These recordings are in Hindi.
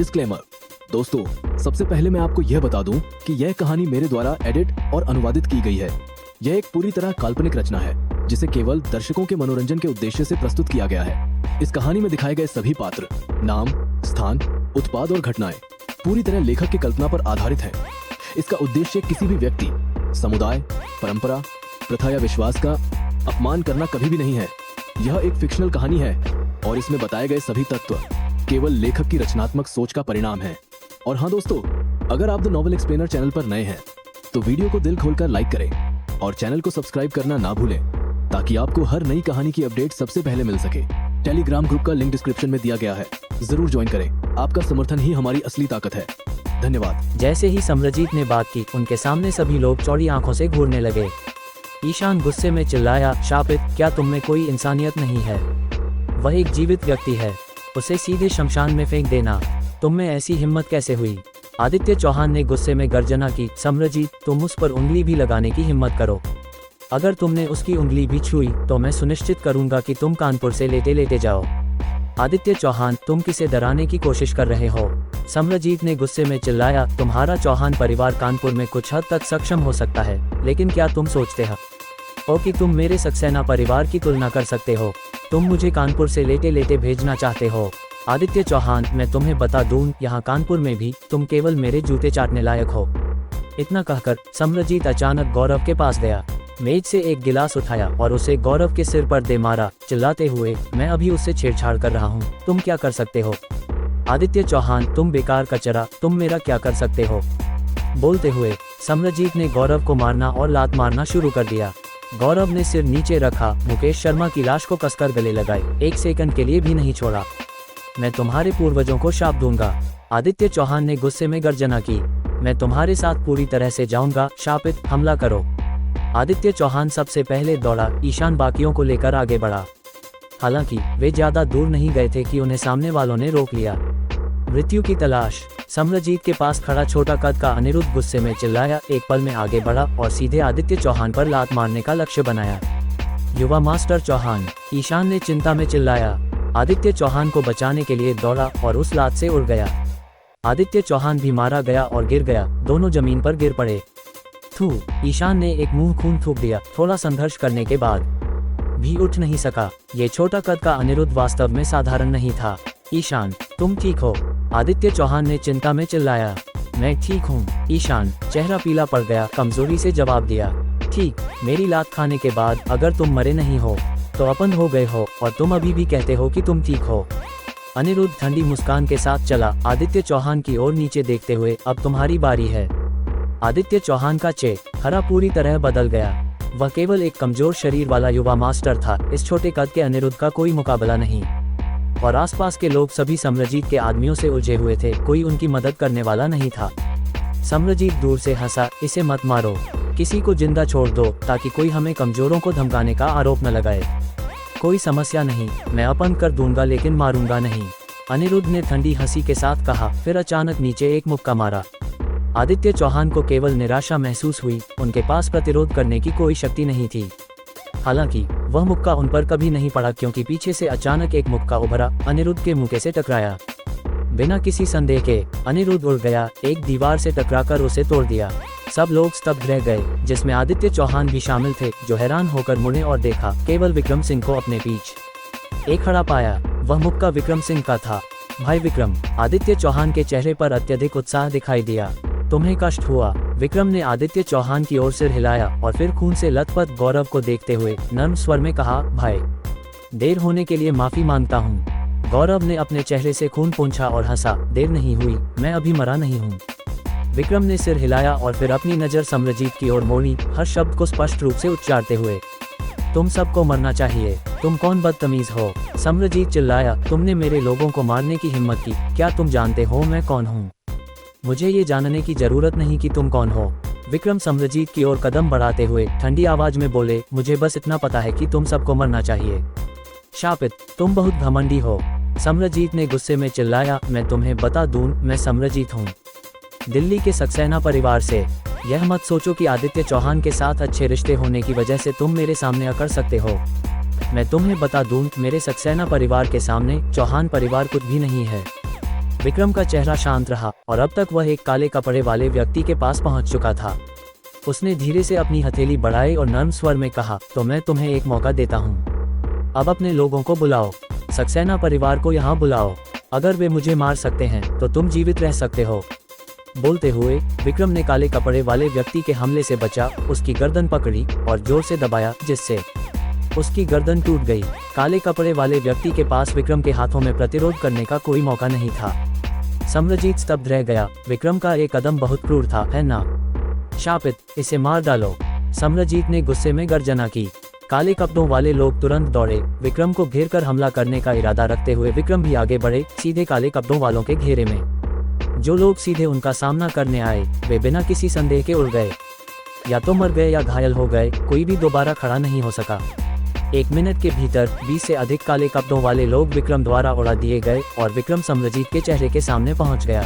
डिस्क्लेमर। दोस्तों, सबसे पहले मैं आपको यह बता दूं कि यह कहानी मेरे द्वारा एडिट और अनुवादित की गई है। यह एक पूरी तरह काल्पनिक रचना है जिसे केवल दर्शकों के मनोरंजन के उद्देश्य से प्रस्तुत किया गया है। इस कहानी में दिखाए गए सभी पात्र, नाम, स्थान, उत्पाद और घटनाएं पूरी तरह लेखक की कल्पना पर आधारित हैं। इसका उद्देश्य किसी भी व्यक्ति, समुदाय, परंपरा, प्रथा या विश्वास का अपमान करना कभी भी नहीं है। यह एक फिक्शनल कहानी है और इसमें बताए गए सभी तत्व केवल लेखक की रचनात्मक सोच का परिणाम है। और हाँ दोस्तों, अगर आप द नॉवेल एक्सप्लेनर चैनल पर नए हैं तो वीडियो को दिल खोलकर लाइक करें और चैनल को सब्सक्राइब करना ना भूलें ताकि आपको हर नई कहानी की अपडेट सबसे पहले मिल सके। टेलीग्राम ग्रुप का लिंक डिस्क्रिप्शन में दिया गया है, जरूर ज्वाइन करें। आपका समर्थन ही हमारी असली ताकत है। धन्यवाद। जैसे ही सम्रजीत ने बात की, उनके सामने सभी लोग चौड़ी आंखों से घूरने लगे। ईशान गुस्से में चिल्लाया, शापित, क्या तुम में कोई इंसानियत नहीं है? वह एक जीवित व्यक्ति है, उसे सीधे शमशान में फेंक देना। तुम में ऐसी हिम्मत कैसे हुई? आदित्य चौहान ने गुस्से में गर्जना की, सम्रजीत, तुम उस पर उंगली भी लगाने की हिम्मत करो। अगर तुमने उसकी उंगली भी छुई तो मैं सुनिश्चित करूंगा कि तुम कानपुर से लेटे लेटे जाओ। आदित्य चौहान, तुम किसे डराने की कोशिश कर रहे हो? सम्रजीत ने गुस्से में चिल्लाया, तुम्हारा चौहान परिवार कानपुर में कुछ हद तक सक्षम हो सकता है, लेकिन क्या तुम सोचते हो कि तुम मेरे सक्सेना परिवार की तुलना कर सकते हो? तुम मुझे कानपुर से लेटे लेटे भेजना चाहते हो? आदित्य चौहान, मैं तुम्हें बता दूं, यहाँ कानपुर में भी तुम केवल मेरे जूते चाटने लायक हो। इतना कहकर सम्रजीत अचानक गौरव के पास गया, मेज से एक गिलास उठाया और उसे गौरव के सिर पर दे मारा, चिल्लाते हुए, मैं अभी उससे छेड़छाड़ कर रहा हूँ, तुम क्या कर सकते हो? आदित्य चौहान, तुम बेकार कचरा, तुम मेरा क्या कर सकते हो? बोलते हुए सम्रजीत ने गौरव को मारना और लात मारना शुरू कर दिया। गौरव ने सिर नीचे रखा, मुकेश शर्मा की लाश को कसकर गले लगाए, एक सेकंड के लिए भी नहीं छोड़ा। मैं तुम्हारे पूर्वजों को शाप दूंगा। आदित्य चौहान ने गुस्से में गर्जना की, मैं तुम्हारे साथ पूरी तरह से जाऊंगा। शापित, हमला करो। आदित्य चौहान सबसे पहले दौड़ा। ईशान बाकियों को लेकर आगे बढ़ा। हालांकि वे ज्यादा दूर नहीं गए थे कि उन्हें सामने वालों ने रोक लिया। मृत्यु की तलाश। सम्रजीत के पास खड़ा छोटा कद का अनिरुद्ध गुस्से में चिल्लाया, एक पल में आगे बढ़ा और सीधे आदित्य चौहान पर लात मारने का लक्ष्य बनाया। युवा मास्टर चौहान। ईशान ने चिंता में चिल्लाया। आदित्य चौहान को बचाने के लिए दौड़ा और उस लात से उड़ गया। आदित्य चौहान भी मारा गया और गिर गया, दोनों जमीन पर गिर पड़े। थू, ईशान ने एक मुंह खून थूक दिया। थोड़ा संघर्ष करने के बाद भी उठ नहीं सका। ये छोटा कद का अनिरुद्ध वास्तव में साधारण नहीं था। ईशान, तुम ठीक हो? आदित्य चौहान ने चिंता में चिल्लाया। मैं ठीक हूँ। ईशान चेहरा पीला पड़ गया, कमजोरी से जवाब दिया, ठीक, मेरी लात खाने के बाद अगर तुम मरे नहीं हो तो अपंग हो गए हो और तुम अभी भी कहते हो कि तुम ठीक हो। अनिरुद्ध ठंडी मुस्कान के साथ चला, आदित्य चौहान की ओर नीचे देखते हुए, अब तुम्हारी बारी है। आदित्य चौहान का चेहरा पूरी तरह बदल गया। वह केवल एक कमजोर शरीर वाला युवा मास्टर था, इस छोटे कद के अनिरुद्ध का कोई मुकाबला नहीं। और आसपास के लोग सभी सम्रजीत के आदमियों से उलझे हुए थे, कोई उनकी मदद करने वाला नहीं था। सम्रजीत दूर से हंसा, इसे मत मारो, किसी को जिंदा छोड़ दो ताकि कोई हमें कमजोरों को धमकाने का आरोप न लगाए। कोई समस्या नहीं, मैं अपंग कर दूंगा लेकिन मारूंगा नहीं। अनिरुद्ध ने ठंडी हंसी के साथ कहा, फिर अचानक नीचे एक मुक्का मारा। आदित्य चौहान को केवल निराशा महसूस हुई, उनके पास प्रतिरोध करने की कोई शक्ति नहीं थी। हालांकि वह मुक्का उन पर कभी नहीं पड़ा क्योंकि पीछे से अचानक एक मुक्का उभरा, अनिरुद्ध के मुक्के से टकराया। बिना किसी संदेह के अनिरुद्ध उड़ गया, एक दीवार से टकराकर उसे तोड़ दिया। सब लोग स्तब्ध रह गए, जिसमें आदित्य चौहान भी शामिल थे, जो हैरान होकर मुड़े और देखा, केवल विक्रम सिंह को अपने पीछे एक खड़ा पाया। वह मुक्का विक्रम सिंह का था। भाई विक्रम। आदित्य चौहान के चेहरे पर अत्यधिक उत्साह दिखाई दिया। तुम्हें कष्ट हुआ? विक्रम ने आदित्य चौहान की ओर सिर हिलाया और फिर खून से लथपथ गौरव को देखते हुए नर्म स्वर में कहा, भाई, देर होने के लिए माफी मांगता हूँ। गौरव ने अपने चेहरे से खून पोंछा और हंसा, देर नहीं हुई, मैं अभी मरा नहीं हूँ। विक्रम ने सिर हिलाया और फिर अपनी नजर सम्रजीत की ओर मोड़ी, हर शब्द को स्पष्ट रूप से उच्चारते हुए, तुम सबको मरना चाहिए। तुम कौन बदतमीज हो? सम्रजीत चिल्लाया, तुमने मेरे लोगों को मारने की हिम्मत की। क्या तुम जानते हो मैं कौन हूँ? मुझे ये जानने की जरूरत नहीं कि तुम कौन हो। विक्रम सम्रजीत की ओर कदम बढ़ाते हुए ठंडी आवाज में बोले, मुझे बस इतना पता है कि तुम सबको मरना चाहिए। शापित, तुम बहुत घमंडी हो। सम्रजीत ने गुस्से में चिल्लाया, मैं तुम्हें बता दूं, मैं सम्रजीत हूँ, दिल्ली के सक्सेना परिवार से। यह मत सोचो कि आदित्य चौहान के साथ अच्छे रिश्ते होने की वजह से तुम मेरे सामने अकड़ सकते हो। मैं तुम्हें बता दूं, मेरे सक्सेना परिवार के सामने चौहान परिवार कुछ भी नहीं है। विक्रम का चेहरा शांत रहा और अब तक वह एक काले कपड़े वाले व्यक्ति के पास पहुंच चुका था। उसने धीरे से अपनी हथेली बढ़ाई और नर्म स्वर में कहा, तो मैं तुम्हें एक मौका देता हूँ। अब अपने लोगों को बुलाओ, सक्सेना परिवार को यहाँ बुलाओ। अगर वे मुझे मार सकते हैं तो तुम जीवित रह सकते हो। बोलते हुए विक्रम ने काले कपड़े वाले व्यक्ति के हमले से बचा, उसकी गर्दन पकड़ी और जोर से दबाया, जिससे उसकी गर्दन टूट गई। काले कपड़े वाले व्यक्ति के पास विक्रम के हाथों में प्रतिरोध करने का कोई मौका नहीं था। सम्रजीत स्तब्ध रह गया। विक्रम का एक कदम बहुत क्रूर था, है ना? शापित, इसे मार डालो, सम्रजीत ने गुस्से में गर्जना की। काले कपड़ों वाले लोग तुरंत दौड़े, विक्रम को घेर कर हमला करने का इरादा रखते हुए विक्रम भी आगे बढ़े, सीधे काले कपड़ों वालों के घेरे में। जो लोग सीधे उनका सामना करने आए वे बिना किसी संदेह के उड़ गए, या तो मर गए या घायल हो गए। कोई भी दोबारा खड़ा नहीं हो सका। 1 मिनट के भीतर 20 से अधिक काले कपड़ों वाले लोग विक्रम द्वारा उड़ा दिए गए और विक्रम सम्रजीत के चेहरे के सामने पहुंच गया।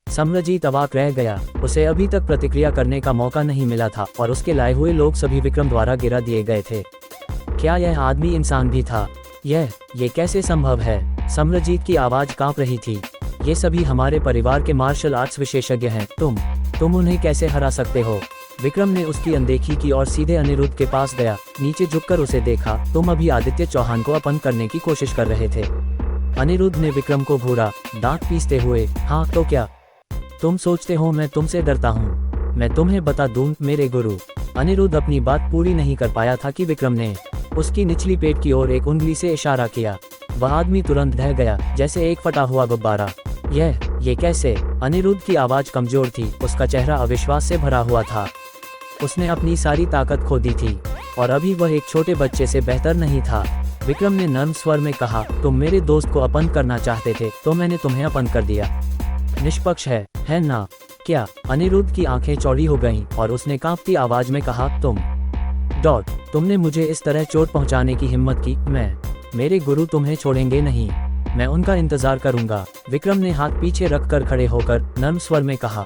सम्रजीत अवाक रह गया। उसे अभी तक प्रतिक्रिया करने का मौका नहीं मिला था और उसके लाए हुए लोग सभी विक्रम द्वारा गिरा दिए गए थे। क्या यह आदमी इंसान भी था? ये कैसे संभव है? सम्रजीत की आवाज कांप रही थी। ये सभी हमारे परिवार के मार्शल आर्ट्स विशेषज्ञ हैं। तुम उन्हें कैसे हरा सकते हो? विक्रम ने उसकी अनदेखी की और सीधे अनिरुद्ध के पास गया। नीचे झुककर उसे देखा। तुम अभी आदित्य चौहान को अपहरण करने की कोशिश कर रहे थे। अनिरुद्ध ने विक्रम को घूरा, दांत पीसते हुए। हाँ तो क्या? तुम सोचते हो मैं तुमसे डरता हूँ? मैं तुम्हें बता दूं, मेरे गुरु। अनिरुद्ध अपनी बात पूरी नहीं कर पाया था कि विक्रम ने उसकी निचली पेट की ओर एक उंगली से इशारा किया। वह आदमी तुरंत ढह गया, जैसे एक फटा हुआ गुब्बारा। ये कैसे? अनिरुद्ध की आवाज कमजोर थी, उसका चेहरा अविश्वास से भरा हुआ था। उसने अपनी सारी ताकत खो दी थी और अभी वह एक छोटे बच्चे से बेहतर नहीं था। विक्रम ने नर्म स्वर में कहा, तुम मेरे दोस्त को अपहरण करना चाहते थे तो मैंने तुम्हें अपहरण कर दिया। निष्पक्ष है ना? क्या? अनिरुद्ध की आंखें चौड़ी हो गईं और उसने कांपती आवाज में कहा, तुमने मुझे इस तरह चोट पहुंचाने की हिम्मत की? मेरे गुरु तुम्हें छोड़ेंगे नहीं, मैं उनका इंतजार करूंगा। विक्रम ने हाथ पीछे रखकर खड़े होकर नर्म स्वर में कहा,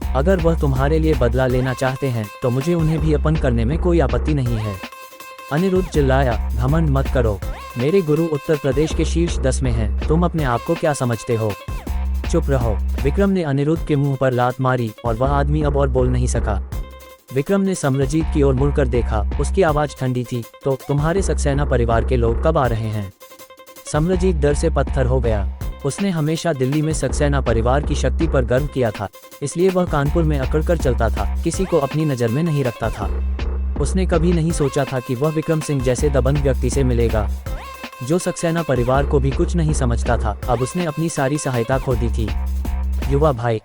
अगर वह तुम्हारे लिए बदला लेना चाहते हैं तो मुझे उन्हें भी अपहरण करने में कोई आपत्ति नहीं है। अनिरुद्ध चिल्लाया, घमंड मत करो, मेरे गुरु उत्तर प्रदेश के शीर्ष 10 में हैं, तुम अपने आप को क्या समझते हो? चुप रहो। विक्रम ने अनिरुद्ध के मुंह पर लात मारी और वह आदमी अब और बोल नहीं सका। विक्रम ने सम्रजीत की ओर मुड़कर देखा, उसकी आवाज ठंडी थी। तो तुम्हारे सक्सेना परिवार के लोग कब आ रहे हैं? सम्रजीत डर से पत्थर हो गया। उसने हमेशा दिल्ली में सक्सेना परिवार की शक्ति पर गर्व किया था, इसलिए वह कानपुर में अकड़कर चलता था, किसी को अपनी नज़र में नहीं रखता था। उसने कभी नहीं सोचा था कि वह विक्रम सिंह जैसे दबंग व्यक्ति से मिलेगा, जो सक्सेना परिवार को भी कुछ नहीं समझता था। अब उसने अपनी सारी सहायता खो दी थी। युवा भाई,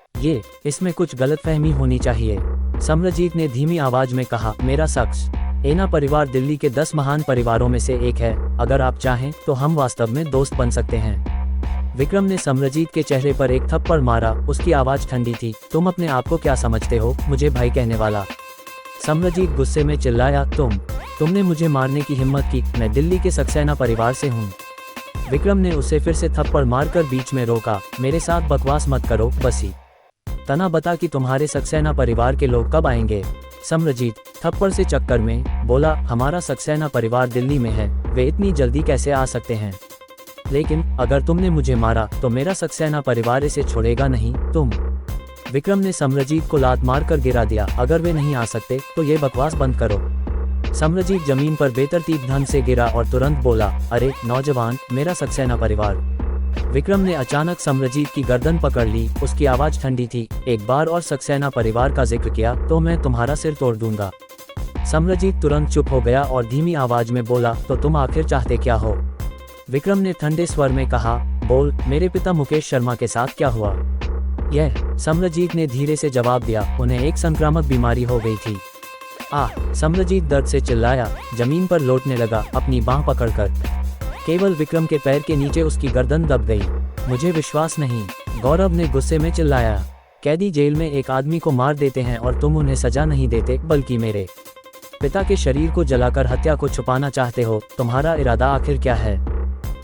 इसमें कुछ गलतफहमी होनी चाहिए, सम्रजीत ने धीमी आवाज में कहा। मेरा सक्सेना परिवार दिल्ली के 10 महान परिवारों में से एक है। अगर आप चाहें तो हम वास्तव में दोस्त बन सकते हैं। विक्रम ने सम्रजीत के चेहरे पर एक थप्पड़ मारा, उसकी आवाज ठंडी थी। तुम अपने आप को क्या समझते हो, मुझे भाई कहने वाला? सम्रजीत गुस्से में चिल्लाया, तुमने मुझे मारने की हिम्मत की? मैं दिल्ली के सक्सेना परिवार से हूँ। विक्रम ने उसे फिर से थप्पड़ मारकर बीच में रोका। मेरे साथ बकवास मत करो, बसी तना बता कि तुम्हारे सक्सेना परिवार के लोग कब आएंगे? सम्रजीत थप्पड़ से चक्कर में बोला, हमारा सक्सेना परिवार दिल्ली में है, वे इतनी जल्दी कैसे आ सकते हैं? लेकिन अगर तुमने मुझे मारा तो मेरा सक्सेना परिवार इसे छोड़ेगा नहीं। विक्रम ने सम्रजीत को लात मारकर गिरा दिया। अगर वे नहीं आ सकते तो ये बकवास बंद करो। सम्रजीत जमीन पर बेतरतीब ढंग से गिरा और तुरंत बोला, अरे नौजवान, मेरा सक्सेना परिवार। विक्रम ने अचानक सम्रजीत की गर्दन पकड़ ली, उसकी आवाज ठंडी थी। एक बार और सक्सेना परिवार का जिक्र किया तो मैं तुम्हारा सिर तोड़ दूंगा। सम्रजीत तुरंत चुप हो गया और धीमी आवाज में बोला, तो तुम आखिर चाहते क्या हो? विक्रम ने ठंडे स्वर में कहा, बोल, मेरे पिता मुकेश शर्मा के साथ क्या हुआ? सम्रजीत ने धीरे से जवाब दिया, उन्हें एक संक्रामक बीमारी हो गई थी। सम्रजीत दर्द से चिल्लाया, जमीन पर लौटने लगा, अपनी बांह पकड़कर। केवल विक्रम के पैर के नीचे उसकी गर्दन दब गई। मुझे विश्वास नहीं, गौरव ने गुस्से में चिल्लाया। कैदी जेल में एक आदमी को मार देते हैं और तुम उन्हें सजा नहीं देते, बल्कि मेरे पिता के शरीर को जलाकर हत्या को छुपाना चाहते हो। तुम्हारा इरादा आखिर क्या है?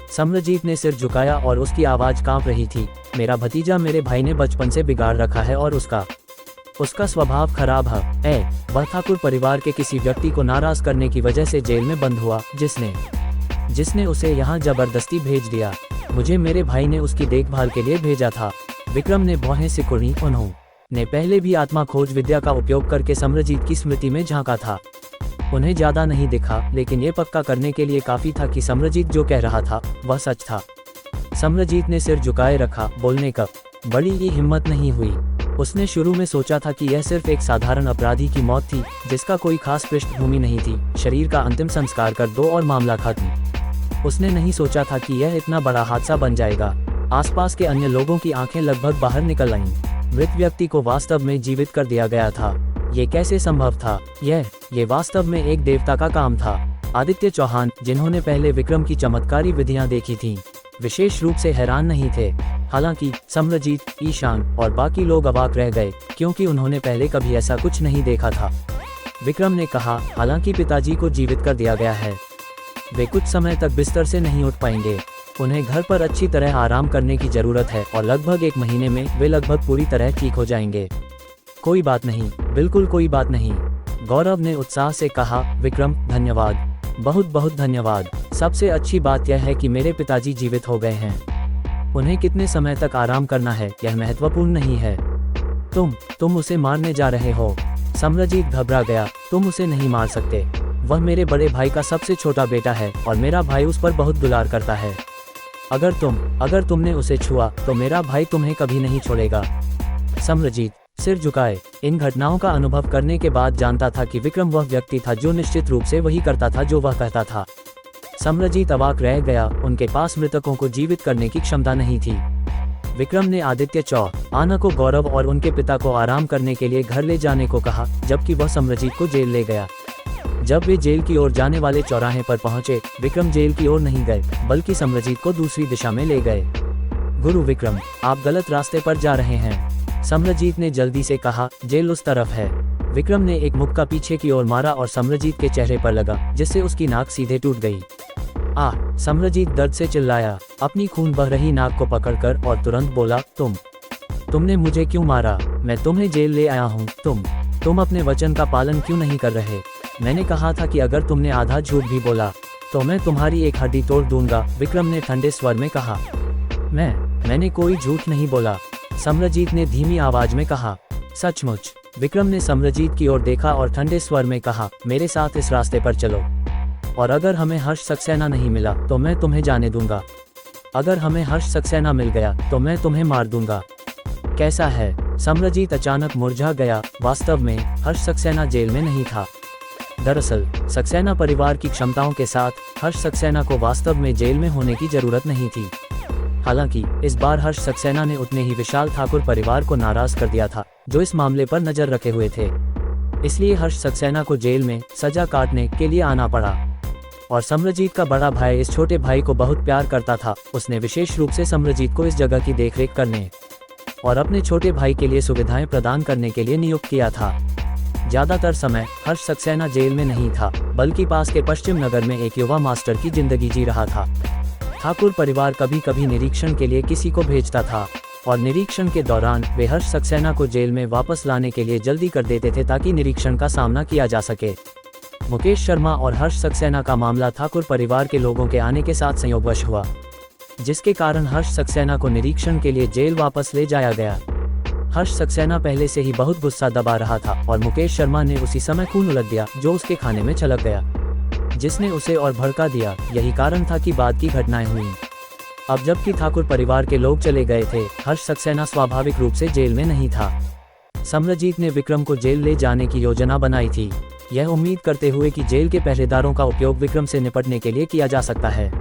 सम्रजीत ने सिर झुकाया और उसकी आवाज कांप रही थी। मेरा भतीजा मेरे भाई ने बचपन से बिगाड़ रखा है और उसका स्वभाव खराब है। वह ठाकुर परिवार के किसी व्यक्ति को नाराज करने की वजह से जेल में बंद हुआ, जिसने उसे यहाँ जबरदस्ती भेज दिया। मुझे मेरे भाई ने उसकी देखभाल के लिए भेजा था। विक्रम ने भौहें सिकुड़ी। उन्होंने पहले भी आत्मा खोज विद्या का उपयोग करके समरजीत की स्मृति में झांका था। उन्हें ज्यादा नहीं दिखा, लेकिन ये पक्का करने के लिए काफी था कि समरजीत जो कह रहा था वह सच था। समरजीत ने सिर झुकाए रखा। बोलने का बड़ी ही हिम्मत नहीं हुई। उसने शुरू में सोचा था कि यह सिर्फ एक साधारण अपराधी की मौत थी, जिसका कोई खास पृष्ठभूमि नहीं थी। शरीर का अंतिम संस्कार कर दो और मामला खत्म। उसने नहीं सोचा था कि यह इतना बड़ा हादसा बन जाएगा। आसपास के अन्य लोगों की आंखें लगभग बाहर निकल आईं। मृत व्यक्ति को वास्तव में जीवित कर दिया गया था। ये कैसे संभव था? ये वास्तव में एक देवता का काम था। आदित्य चौहान, जिन्होंने पहले विक्रम की चमत्कारी विधियां देखी थीं, विशेष रूप से हैरान नहीं थे। हालांकि समरजीत, ईशान और बाकी लोग अवाक रह गए, क्योंकि उन्होंने पहले कभी ऐसा कुछ नहीं देखा था। विक्रम ने कहा, हालांकि पिताजी को जीवित कर दिया गया है। वे कुछ समय तक बिस्तर से नहीं उठ पाएंगे। उन्हें घर पर अच्छी तरह आराम करने की जरूरत है और लगभग 1 महीने में वे लगभग पूरी तरह ठीक हो जाएंगे। कोई बात नहीं, बिल्कुल कोई बात नहीं, गौरव ने उत्साह से कहा। विक्रम, धन्यवाद, बहुत बहुत धन्यवाद। सबसे अच्छी बात यह है कि मेरे पिताजी जीवित हो गए हैं। उन्हें कितने समय तक आराम करना है यह महत्वपूर्ण नहीं है। तुम उसे मारने जा रहे हो। समरजीत घबरा गया। तुम उसे नहीं मार सकते। वह मेरे बड़े भाई का सबसे छोटा बेटा है और मेरा भाई उस पर बहुत दुलार करता है। अगर तुमने उसे छुआ तो मेरा भाई तुम्हें कभी नहीं छोड़ेगा। समरजीत सिर झुकाए। इन घटनाओं का अनुभव करने के बाद जानता था कि विक्रम वह व्यक्ति था जो निश्चित रूप से वही करता था जो वह कहता था। समरजीत अवाक रह गया। उनके पास मृतकों को जीवित करने की क्षमता नहीं थी। विक्रम ने आदित्य चौहान को गौरव और उनके पिता को आराम करने के लिए घर ले जाने को कहा, जबकि वह समरजीत को जेल ले गया। जब वे जेल की ओर जाने वाले चौराहे पर पहुंचे, विक्रम जेल की ओर नहीं गए, बल्कि समरजीत को दूसरी दिशा में ले गए। गुरु विक्रम, आप गलत रास्ते पर जा रहे हैं, समरजीत ने जल्दी से कहा। जेल उस तरफ है। विक्रम ने एक मुक्का पीछे की ओर मारा और समरजीत के चेहरे पर लगा, जिससे उसकी नाक सीधे टूट गई। समरजीत दर्द से चिल्लाया, अपनी खून बह रही नाक को पकड़कर, और तुरंत बोला, तुमने मुझे क्यों मारा? मैं तुम्हें जेल ले आया हूँ। तुम अपने वचन का पालन क्यों नहीं कर रहे? मैंने कहा था कि अगर तुमने आधा झूठ भी बोला तो मैं तुम्हारी एक हड्डी तोड़ दूंगा, विक्रम ने ठंडे स्वर में कहा। मैंने कोई झूठ नहीं बोला, समरजीत ने धीमी आवाज में कहा। सचमुच? विक्रम ने समरजीत की ओर देखा और ठंडे स्वर में कहा, मेरे साथ इस रास्ते पर चलो, और अगर हमें हर्ष सक्सेना नहीं मिला तो मैं तुम्हें जाने दूंगा। अगर हमें हर्ष सक्सेना मिल गया तो मैं तुम्हें मार दूंगा। कैसा है? समरजीत अचानक मुरझा गया। वास्तव में हर्ष सक्सेना जेल में नहीं था। दरअसल सक्सेना परिवार की क्षमताओं के साथ हर्ष सक्सेना को वास्तव में जेल में होने की जरूरत नहीं थी। हालांकि इस बार हर्ष सक्सेना ने उतने ही विशाल ठाकुर परिवार को नाराज कर दिया था, जो इस मामले पर नजर रखे हुए थे। इसलिए हर्ष सक्सेना को जेल में सजा काटने के लिए आना पड़ा। और समरजीत का बड़ा भाई इस छोटे भाई को बहुत प्यार करता था। उसने विशेष रूप से समरजीत को इस जगह की देखरेख करने और अपने छोटे भाई के लिए सुविधाएं प्रदान करने के लिए नियुक्त किया था। ज्यादातर समय हर्ष सक्सेना जेल में नहीं था, बल्कि पास के पश्चिम नगर में एक युवा मास्टर की जिंदगी जी रहा था। ठाकुर परिवार कभी कभी निरीक्षण के लिए किसी को भेजता था, और निरीक्षण के दौरान वे हर्ष सक्सेना को जेल में वापस लाने के लिए जल्दी कर देते थे ताकि निरीक्षण का सामना किया जा सके। मुकेश शर्मा और हर्ष सक्सेना का मामला ठाकुर परिवार के लोगों के आने के साथ संयोगवश हुआ, जिसके कारण हर्ष सक्सेना को निरीक्षण के लिए जेल वापस ले जाया गया। हर्ष सक्सेना पहले से ही बहुत गुस्सा दबा रहा था और मुकेश शर्मा ने उसी समय खून उलट दिया जो उसके खाने में छलक गया, जिसने उसे और भड़का दिया। यही कारण था कि बाद की घटनाएं हुई। अब जबकि ठाकुर परिवार के लोग चले गए थे, हर्ष सक्सेना स्वाभाविक रूप से जेल में नहीं था। समरजीत ने विक्रम को जेल ले जाने की योजना बनाई थी, यह उम्मीद करते हुए कि जेल के पहरेदारों का उपयोग विक्रम से निपटने के लिए किया जा सकता है।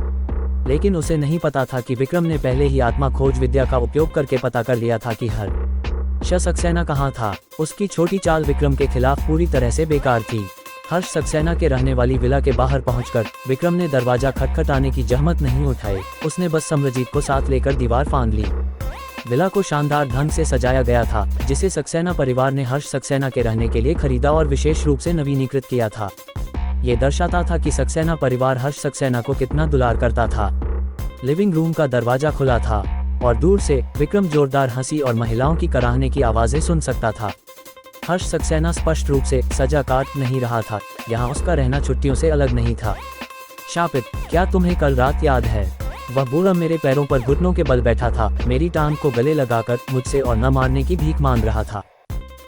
लेकिन उसे नहीं पता था कि विक्रम ने पहले ही आत्मा खोज विद्या का उपयोग करके पता कर लिया था कि हर्ष सक्सेना कहाँ था। उसकी छोटी चाल विक्रम के खिलाफ पूरी तरह से बेकार थी। हर्ष सक्सेना के रहने वाली विला के बाहर पहुंचकर विक्रम ने दरवाजा खटखटाने की जहमत नहीं उठाई। उसने बस समरजीत को साथ लेकर दीवार फांद ली। विला को शानदार ढंग से सजाया गया था, जिसे सक्सेना परिवार ने हर्ष सक्सेना के रहने के लिए खरीदा और विशेष रूप से नवीनीकृत किया था। ये दर्शाता था कि सक्सेना परिवार हर्ष सक्सेना को कितना दुलार करता था। लिविंग रूम का दरवाजा खुला था और दूर से विक्रम जोरदार हंसी और महिलाओं की कराहने की आवाजें सुन सकता था। हर्ष सक्सेना स्पष्ट रूप से सजा काट नहीं रहा था। यहाँ उसका रहना छुट्टियों से अलग नहीं था। शापित, क्या तुम्हें कल रात याद है? वह बूढ़ा मेरे पैरों पर घुटनों के बल बैठा था, मेरी टांग को गले लगाकर मुझसे और न मारने की भीख मांग रहा था।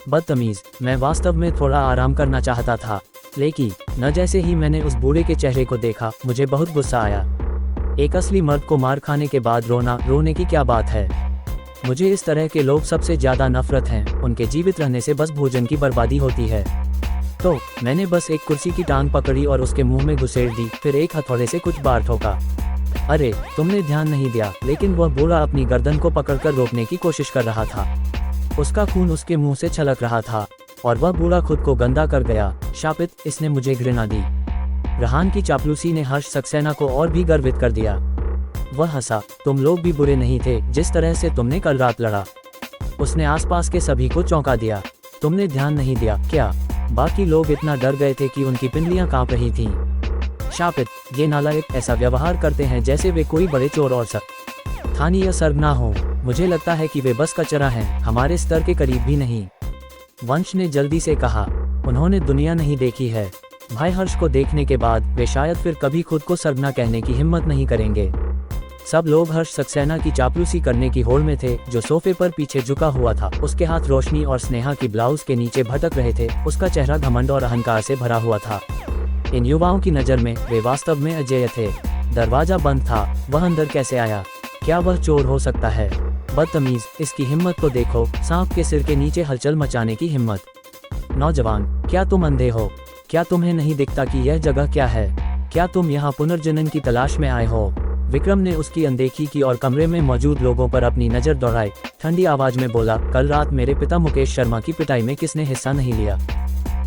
बदतमीज, मैं वास्तव में थोड़ा आराम करना चाहता था, लेकिन न जैसे ही मैंने उस बूढ़े के चेहरे को देखा, मुझे बहुत गुस्सा आया। एक असली मर्द को मार खाने के बाद रोना, रोने की क्या बात है। मुझे इस तरह के लोग सबसे ज्यादा नफरत हैं, उनके जीवित रहने से बस भोजन की बर्बादी होती है। तो मैंने बस एक कुर्सी की टांग पकड़ी और उसके मुंह में घुसेड़ दी, फिर एक हथौड़े से कुछ बार ठोका। अरे, तुमने ध्यान नहीं दिया, लेकिन वह बूढ़ा अपनी गर्दन को पकड़कर रोकने की कोशिश कर रहा था। उसका खून उसके मुंह से छलक रहा था और वह बूढ़ा खुद को गंदा कर गया। शापित, इसने मुझे घृणा दी। रहान की चापलूसी ने हर्ष सक्सेना को और भी गर्वित कर दिया। वह हंसा, तुम लोग भी बुरे नहीं थे जिस तरह से तुमने कल रात लड़ा। उसने आसपास के सभी को चौंका दिया। तुमने ध्यान नहीं दिया क्या? बाकी लोग इतना डर गए थे कि उनकी पिंडलियां कांप रही थीं। शापित, ये नालायक ऐसा व्यवहार करते हैं जैसे वे कोई बड़े चोर और स्थानीय सरगना हो। मुझे लगता है कि वे बस कचरा हैं, हमारे स्तर के करीब भी नहीं। वंश ने जल्दी से कहा, उन्होंने दुनिया नहीं देखी है। भाई हर्ष को देखने के बाद वे शायद फिर कभी खुद को सरगना कहने की हिम्मत नहीं करेंगे। सब लोग हर्ष सक्सेना की चापलूसी करने की होड़ में थे, जो सोफे पर पीछे झुका हुआ था। उसके हाथ रोशनी और स्नेहा की ब्लाउज के नीचे भटक रहे थे। उसका चेहरा घमंड और अहंकार से भरा हुआ था। इन युवाओं की नज़र में वे वास्तव में अजेय थे। दरवाजा बंद था, वह अंदर कैसे आया? क्या वह चोर हो सकता है? बदतमीज, इसकी हिम्मत तो देखो, सांप के सिर के नीचे हलचल मचाने की हिम्मत। नौजवान, क्या तुम अंधे हो? क्या तुम्हें नहीं दिखता कि यह जगह क्या है? क्या तुम यहाँ पुनर्जनन की तलाश में आए हो? विक्रम ने उसकी अनदेखी की और कमरे में मौजूद लोगों पर अपनी नज़र दौड़ाई। ठंडी आवाज में बोला, कल रात मेरे पिता मुकेश शर्मा की पिटाई में किसने हिस्सा नहीं लिया?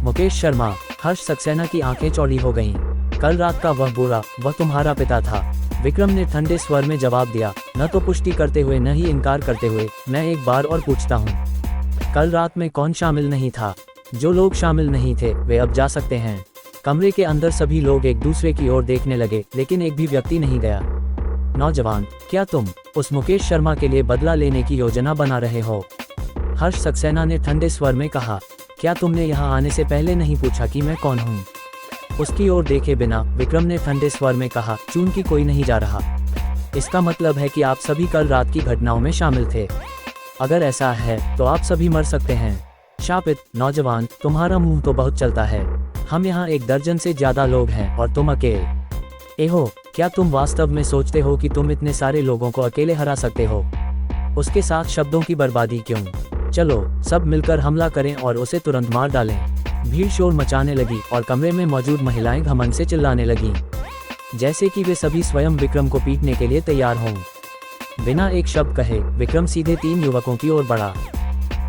मुकेश शर्मा। हर्ष सक्सेना की आंखें चौड़ी हो गईं। कल रात का वह बूढ़ा, वह तुम्हारा पिता था। विक्रम ने ठंडे स्वर में जवाब दिया, न तो पुष्टि करते हुए न ही इनकार करते हुए। मैं एक बार और पूछता हूँ, कल रात में कौन शामिल नहीं था? जो लोग शामिल नहीं थे वे अब जा सकते हैं। कमरे के अंदर सभी लोग एक दूसरे की ओर देखने लगे, लेकिन एक भी व्यक्ति नहीं गया। नौजवान, क्या तुम उस मुकेश शर्मा के लिए बदला लेने की योजना बना रहे हो? हर्ष सक्सेना ने ठंडे स्वर में कहा, क्या तुमने यहाँ आने से पहले नहीं पूछा कि मैं कौन हूँ? उसकी ओर देखे बिना विक्रम ने ठंडे स्वर में कहा, चून की कोई नहीं जा रहा। इसका मतलब है कि आप सभी कल रात की घटनाओं में शामिल थे। अगर ऐसा है तो आप सभी मर सकते हैं। शापित, नौजवान, तुम्हारा मुंह तो बहुत चलता है। हम यहाँ 1 दर्जन से ज्यादा लोग हैं और तुम अकेले। एहो, क्या तुम वास्तव में सोचते हो कि तुम इतने सारे लोगों को अकेले हरा सकते हो? उसके साथ शब्दों की बर्बादी क्यों? चलो सब मिलकर हमला करें और उसे तुरंत मार डालें। भीड़ शोर मचाने लगी और कमरे में मौजूद महिलाएं घमंड से चिल्लाने लगीं, जैसे कि वे सभी स्वयं विक्रम को पीटने के लिए तैयार हों। बिना एक शब्द कहे विक्रम सीधे 3 युवकों की ओर बढ़ा।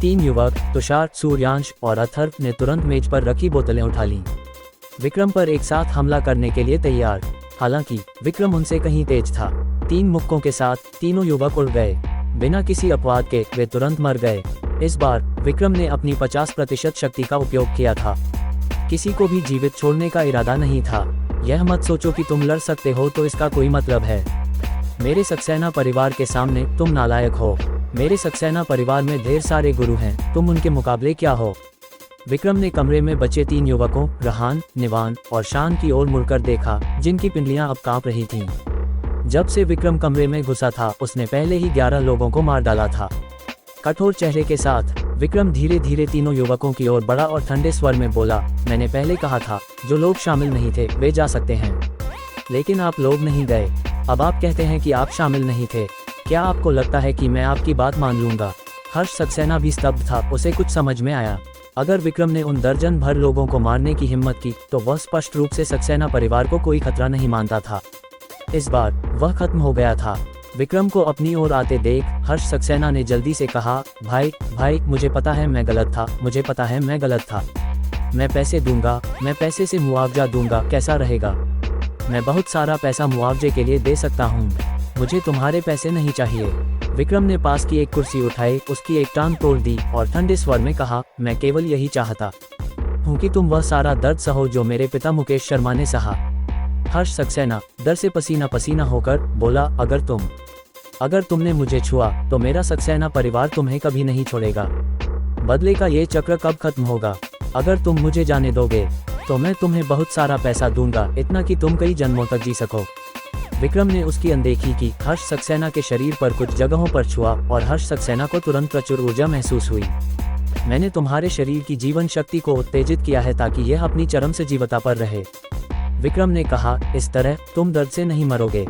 3 युवक, तुषार, सूर्यांश और अथर्व, ने तुरंत मेज पर रखी बोतलें उठा लीं, विक्रम पर एक साथ हमला करने के लिए तैयार। हालांकि विक्रम उनसे कहीं तेज था। 3 मुक्कों के साथ तीनों युवक उड़ गए। बिना किसी अपवाद के वे तुरंत मर गए। इस बार विक्रम ने अपनी 50% शक्ति का उपयोग किया था। किसी को भी जीवित छोड़ने का इरादा नहीं था। यह मत सोचो कि तुम लड़ सकते हो तो इसका कोई मतलब है। मेरे सक्सेना परिवार के सामने तुम नालायक हो। मेरे सक्सेना परिवार में ढेर सारे गुरु हैं, तुम उनके मुकाबले क्या हो? विक्रम ने कमरे में बचे 3 युवकों, रहान, निवान और शान की ओर मुड़कर देखा, जिनकी पिंडलियां अब कांप रही थीं। जब से विक्रम कमरे में घुसा था, उसने पहले ही 11 लोगों को मार डाला था। कठोर चेहरे के साथ विक्रम धीरे धीरे तीनों युवकों की ओर बढ़ा और ठंडे स्वर में बोला, मैंने पहले कहा था, जो लोग शामिल नहीं थे वे जा सकते हैं, लेकिन आप लोग नहीं गए। अब आप कहते हैं कि आप शामिल नहीं थे। क्या आपको लगता है कि मैं आपकी बात मान लूंगा? हर्ष सक्सेना भी स्तब्ध था। उसे कुछ समझ में आया। अगर विक्रम ने उन दर्जन भर लोगों को मारने की हिम्मत की तो वह स्पष्ट रूप से सक्सेना परिवार को कोई खतरा नहीं मानता था। इस बार वह खत्म हो गया था। विक्रम को अपनी ओर आते देख हर्ष सक्सेना ने जल्दी से कहा, भाई, मुझे पता है मैं गलत था, मुझे पता है मैं गलत था। मैं पैसे दूंगा, मैं पैसे से मुआवजा दूंगा, कैसा रहेगा? मैं बहुत सारा पैसा मुआवजे के लिए दे सकता हूँ। मुझे तुम्हारे पैसे नहीं चाहिए। विक्रम ने पास की एक कुर्सी उठाई, उसकी एक टांग तोड़ दी और ठंडे स्वर में कहा, मैं केवल यही चाहता हूँ कि तुम वह सारा दर्द सहो जो मेरे पिता मुकेश शर्मा ने सहा। हर्ष सक्सेना डर से पसीना पसीना होकर बोला, अगर तुमने मुझे छुआ तो मेरा सक्सेना परिवार तुम्हें कभी नहीं छोड़ेगा। बदले का ये चक्र कब खत्म होगा? अगर तुम मुझे जाने दोगे तो मैं तुम्हें बहुत सारा पैसा दूंगा, इतना कि तुम कई जन्मों तक जी सको। विक्रम ने उसकी अनदेखी की। हर्ष सक्सेना के शरीर पर कुछ जगहों पर छुआ और हर्ष सक्सेना को तुरंत प्रचुर ऊर्जा महसूस हुई। मैंने तुम्हारे शरीर की जीवन शक्ति को उत्तेजित किया है ताकि यह अपनी चरम सजीवता पर रहे। विक्रम ने कहा, इस तरह तुम दर्द से नहीं मरोगे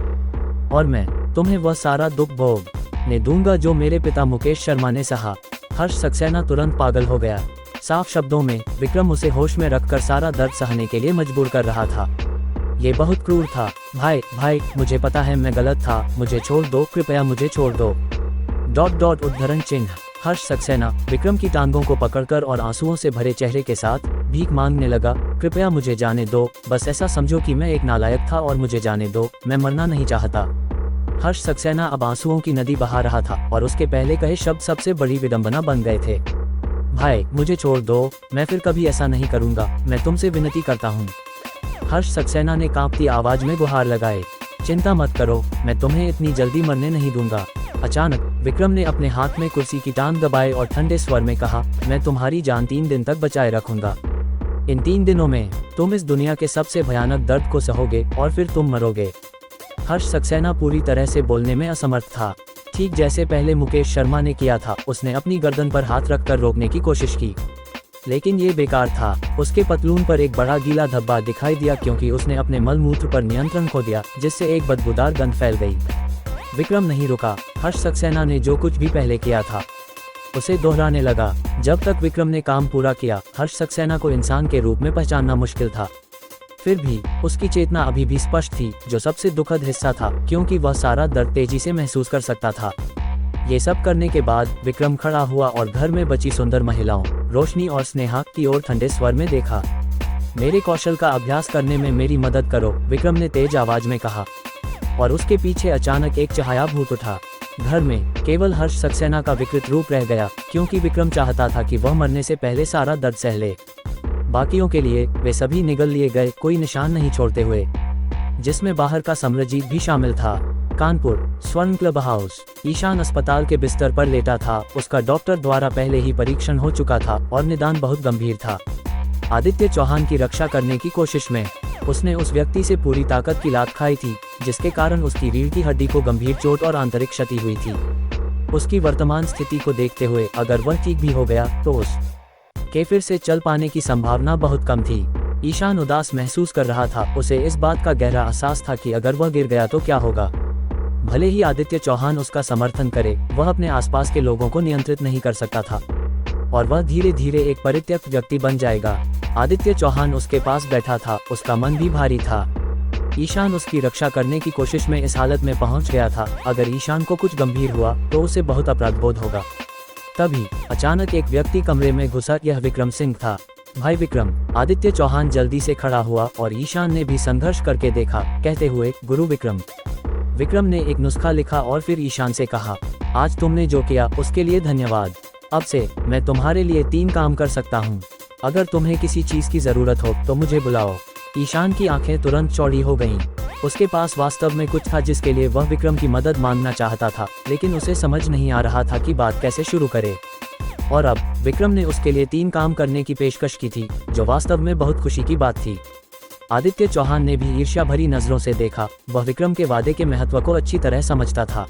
और मैं तुम्हें वह सारा दुख भोगने दूंगा जो मेरे पिता मुकेश शर्मा ने सहा। हर्ष सक्सेना तुरंत पागल हो गया। साफ शब्दों में विक्रम उसे होश में रखकर सारा दर्द सहने के लिए मजबूर कर रहा था। ये बहुत क्रूर था। भाई मुझे पता है मैं गलत था, मुझे छोड़ दो, कृपया मुझे छोड़ दो। ... उद्धरण चिन्ह। हर्ष सक्सेना विक्रम की टांगों को पकड़कर और आंसुओं से भरे चेहरे के साथ भीख मांगने लगा, कृपया मुझे जाने दो, बस ऐसा समझो कि मैं एक नालायक था और मुझे जाने दो, मैं मरना नहीं चाहता। हर्ष सक्सेना अब आंसुओं की नदी बहा रहा था और उसके पहले कहे शब्द सबसे बड़ी विडंबना बन गए थे। भाई मुझे छोड़ दो, मैं फिर कभी ऐसा नहीं करूंगा, मैं तुमसे विनती करता हूँ। हर्ष सक्सेना ने कांपती आवाज में गुहार लगाए, चिंता मत करो, मैं तुम्हें इतनी जल्दी मरने नहीं दूंगा। अचानक विक्रम ने अपने हाथ में कुर्सी की टांग दबाए और ठंडे स्वर में कहा, मैं तुम्हारी जान 3 दिन तक बचाए रखूंगा। इन 3 दिनों में तुम इस दुनिया के सबसे भयानक दर्द को सहोगे और फिर तुम मरोगे। हर्ष सक्सेना पूरी तरह से बोलने में असमर्थ था। ठीक जैसे पहले मुकेश शर्मा ने किया था, उसने अपनी गर्दन पर हाथ रखकर रोकने की कोशिश की, लेकिन ये बेकार था। उसके पतलून पर एक बड़ा गीला धब्बा दिखाई दिया क्योंकि उसने अपने मल मूत्र पर नियंत्रण खो दिया, जिससे एक बदबूदार गंध फैल गई। विक्रम नहीं रुका। हर्ष सक्सेना ने जो कुछ भी पहले किया था उसे दोहराने लगा। जब तक विक्रम ने काम पूरा किया, हर्ष सक्सेना को इंसान के रूप में पहचानना मुश्किल था। फिर भी उसकी चेतना अभी भी स्पष्ट थी, जो सबसे दुखद हिस्सा था, क्योंकि वह सारा दर्द तेजी से महसूस कर सकता था। ये सब करने के बाद विक्रम खड़ा हुआ और घर में बची सुंदर महिलाओं रोशनी और स्नेहा की ओर ठंडे स्वर में देखा। मेरे कौशल का अभ्यास करने में मेरी मदद करो, विक्रम ने तेज आवाज में कहा, और उसके पीछे अचानक एक चहाया भूत उठा। घर में केवल हर्ष सक्सेना का विकृत रूप रह गया, क्योंकि विक्रम चाहता था कि वह मरने से पहले सारा दर्द सह ले। बाकियों के लिए वे सभी निगल लिए गए, कोई निशान नहीं छोड़ते हुए, जिसमें बाहर का सम्रजीत भी शामिल था। कानपुर स्वर्ण क्लब हाउस। ईशान अस्पताल के बिस्तर पर लेटा था। उसका डॉक्टर द्वारा पहले ही परीक्षण हो चुका था और निदान बहुत गंभीर था। आदित्य चौहान की रक्षा करने की कोशिश में उसने उस व्यक्ति से पूरी ताकत की लात खाई थी, जिसके कारण उसकी रीढ़ की हड्डी को गंभीर चोट और आंतरिक क्षति हुई थी। उसकी वर्तमान स्थिति को देखते हुए अगर वह ठीक भी हो गया तो उसके फिर से चल पाने की संभावना बहुत कम थी। ईशान उदास महसूस कर रहा था। उसे इस बात का गहरा एहसास था कि अगर वह गिर गया तो क्या होगा। भले ही आदित्य चौहान उसका समर्थन करे, वह अपने आसपास के लोगों को नियंत्रित नहीं कर सकता था और वह धीरे धीरे एक परित्यक्त व्यक्ति बन जाएगा। आदित्य चौहान उसके पास बैठा था, उसका मन भी भारी था। ईशान उसकी रक्षा करने की कोशिश में इस हालत में पहुंच गया था। अगर ईशान को कुछ गंभीर हुआ तो उसे बहुत अपराध बोध होगा। तभी अचानक एक व्यक्ति कमरे में घुसा। यह विक्रम सिंह था। भाई विक्रम। आदित्य चौहान जल्दी से खड़ा हुआ और ईशान ने भी संघर्ष करके देखा, कहते हुए, गुरु विक्रम। विक्रम ने एक नुस्खा लिखा और फिर ईशान से कहा, आज तुमने जो किया उसके लिए धन्यवाद। अब से मैं तुम्हारे लिए 3 काम कर सकता हूँ। अगर तुम्हें किसी चीज की जरूरत हो तो मुझे बुलाओ। ईशान की आंखें तुरंत चौड़ी हो गईं। उसके पास वास्तव में कुछ था जिसके लिए वह विक्रम की मदद मांगना चाहता था, लेकिन उसे समझ नहीं आ रहा था कि बात कैसे शुरू करे। और अब विक्रम ने उसके लिए 3 काम करने की पेशकश की थी, जो वास्तव में बहुत खुशी की बात थी। आदित्य चौहान ने भी ईर्ष्या भरी नजरों से देखा। वह विक्रम के वादे के महत्व को अच्छी तरह समझता था।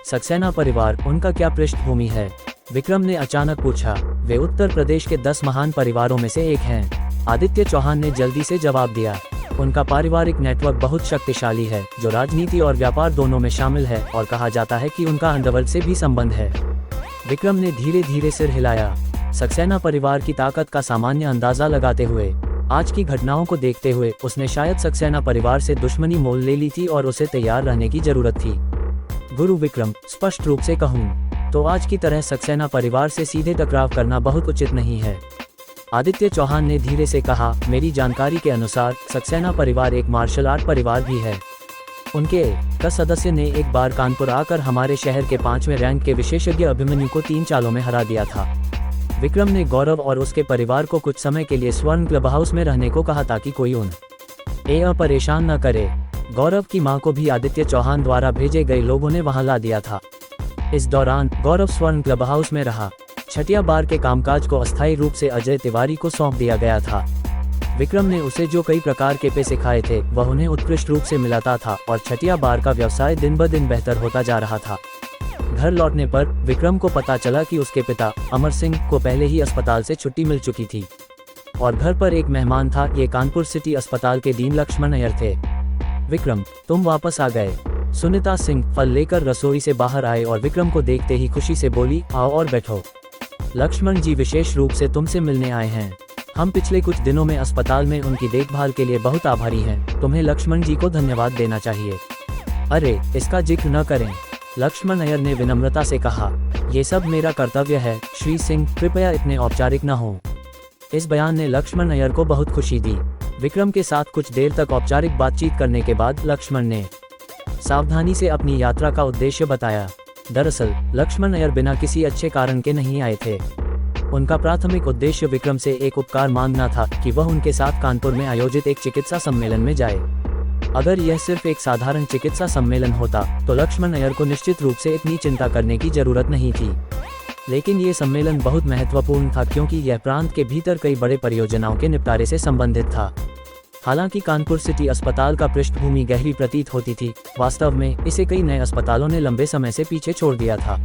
सक्सेना परिवार, उनका क्या पृष्ठभूमि है? विक्रम ने अचानक पूछा। वे उत्तर प्रदेश के 10 महान परिवारों में से एक हैं। आदित्य चौहान ने जल्दी से जवाब दिया। उनका पारिवारिक नेटवर्क बहुत शक्तिशाली है, जो राजनीति और व्यापार दोनों में शामिल है, और कहा जाता है कि उनका अंडरवर्ल्ड से भी संबंध है। विक्रम ने धीरे धीरे सिर हिलाया। सक्सेना परिवार की ताकत का सामान्य अंदाजा लगाते हुए, आज की घटनाओं को देखते हुए, उसने शायद सक्सेना परिवार से दुश्मनी मोल ले ली थी और उसे तैयार रहने की जरूरत थी। गुरु विक्रम, स्पष्ट रूप से कहूँ तो आज की तरह सक्सेना परिवार से सीधे टकराव करना बहुत उचित नहीं है। आदित्य चौहान ने धीरे से कहा, मेरी जानकारी के अनुसार सक्सेना परिवार एक मार्शल आर्ट परिवार भी है। उनके एक सदस्य ने एक बार कानपुर आकर हमारे शहर के 5वें रैंक के विशेषज्ञ अभिमन्यु को 3 चालों में हरा दिया था। विक्रम ने गौरव और उसके परिवार को कुछ समय के लिए स्वर्ण क्लब हाउस में रहने को कहा ताकि कोई उन्हें परेशान न करे। गौरव की मां को भी आदित्य चौहान द्वारा भेजे गए लोगों ने वहां ला दिया था। इस दौरान गौरव स्वर्ण क्लब हाउस में रहा। छठिया बार के कामकाज को अस्थायी रूप से अजय तिवारी को सौंप दिया गया था। विक्रम ने उसे जो कई प्रकार के पे सिखाए थे वह उन्हें उत्कृष्ट रूप से मिलाता था और छठिया बार का व्यवसाय दिन ब दिन बेहतर होता जा रहा था। घर लौटने पर विक्रम को पता चला कि उसके पिता अमर सिंह को पहले ही अस्पताल से छुट्टी मिल चुकी थी और घर पर एक मेहमान था। ये कानपुर सिटी अस्पताल के डीन लक्ष्मण अय्यर थे। विक्रम, तुम वापस आ गए। सुनीता सिंह फल लेकर रसोई से बाहर आए और विक्रम को देखते ही खुशी से बोली, आओ और बैठो। लक्ष्मण जी विशेष रूप से तुमसे मिलने आए हैं। हम पिछले कुछ दिनों में अस्पताल में उनकी देखभाल के लिए बहुत आभारी हैं। तुम्हें लक्ष्मण जी को धन्यवाद देना चाहिए। अरे, इसका जिक्र न करें, लक्ष्मण अय्यर ने विनम्रता से कहा। ये सब मेरा कर्तव्य है श्री सिंह, कृपया इतने औपचारिक न हो। इस बयान ने लक्ष्मण अय्यर को बहुत खुशी दी। विक्रम के साथ कुछ देर तक औपचारिक बातचीत करने के बाद लक्ष्मण ने सावधानी से अपनी यात्रा का उद्देश्य बताया। दरअसल लक्ष्मण अय्यर बिना किसी अच्छे कारण के नहीं आए थे। उनका प्राथमिक उद्देश्य विक्रम से एक उपकार मांगना था कि वह उनके साथ कानपुर में आयोजित एक चिकित्सा सम्मेलन में जाए। अगर यह सिर्फ एक साधारण चिकित्सा सम्मेलन होता तो लक्ष्मण अय्यर को निश्चित रूप से इतनी चिंता करने की जरूरत नहीं थी, लेकिन ये सम्मेलन बहुत महत्वपूर्ण था क्योंकि यह प्रांत के भीतर कई बड़े परियोजनाओं के निपटारे से संबंधित था। हालांकि कानपुर सिटी अस्पताल का पृष्ठभूमि गहरी प्रतीत होती थी, वास्तव में इसे कई नए अस्पतालों ने लंबे समय से पीछे छोड़ दिया था।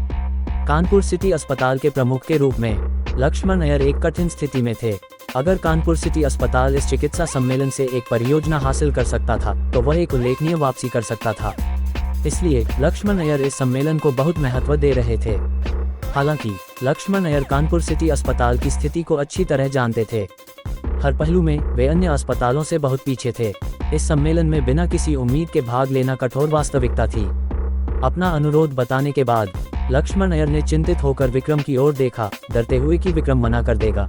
कानपुर सिटी अस्पताल के प्रमुख के रूप में लक्ष्मण अय्यर एक कठिन स्थिति में थे। अगर कानपुर सिटी अस्पताल इस चिकित्सा सम्मेलन से एक परियोजना हासिल कर सकता था तो वह एक उल्लेखनीय वापसी कर सकता था। इसलिए लक्ष्मण अय्यर इस सम्मेलन को बहुत महत्व दे रहे थे। हालांकि लक्ष्मण अय्यर कानपुर सिटी अस्पताल की स्थिति को अच्छी तरह जानते थे। हर पहलू में वे अन्य अस्पतालों से बहुत पीछे थे। इस सम्मेलन में बिना किसी उम्मीद के भाग लेना कठोर वास्तविकता थी। अपना अनुरोध बताने के बाद लक्ष्मण अय्यर ने चिंतित होकर विक्रम की ओर देखा, डरते हुए कि विक्रम मना कर देगा।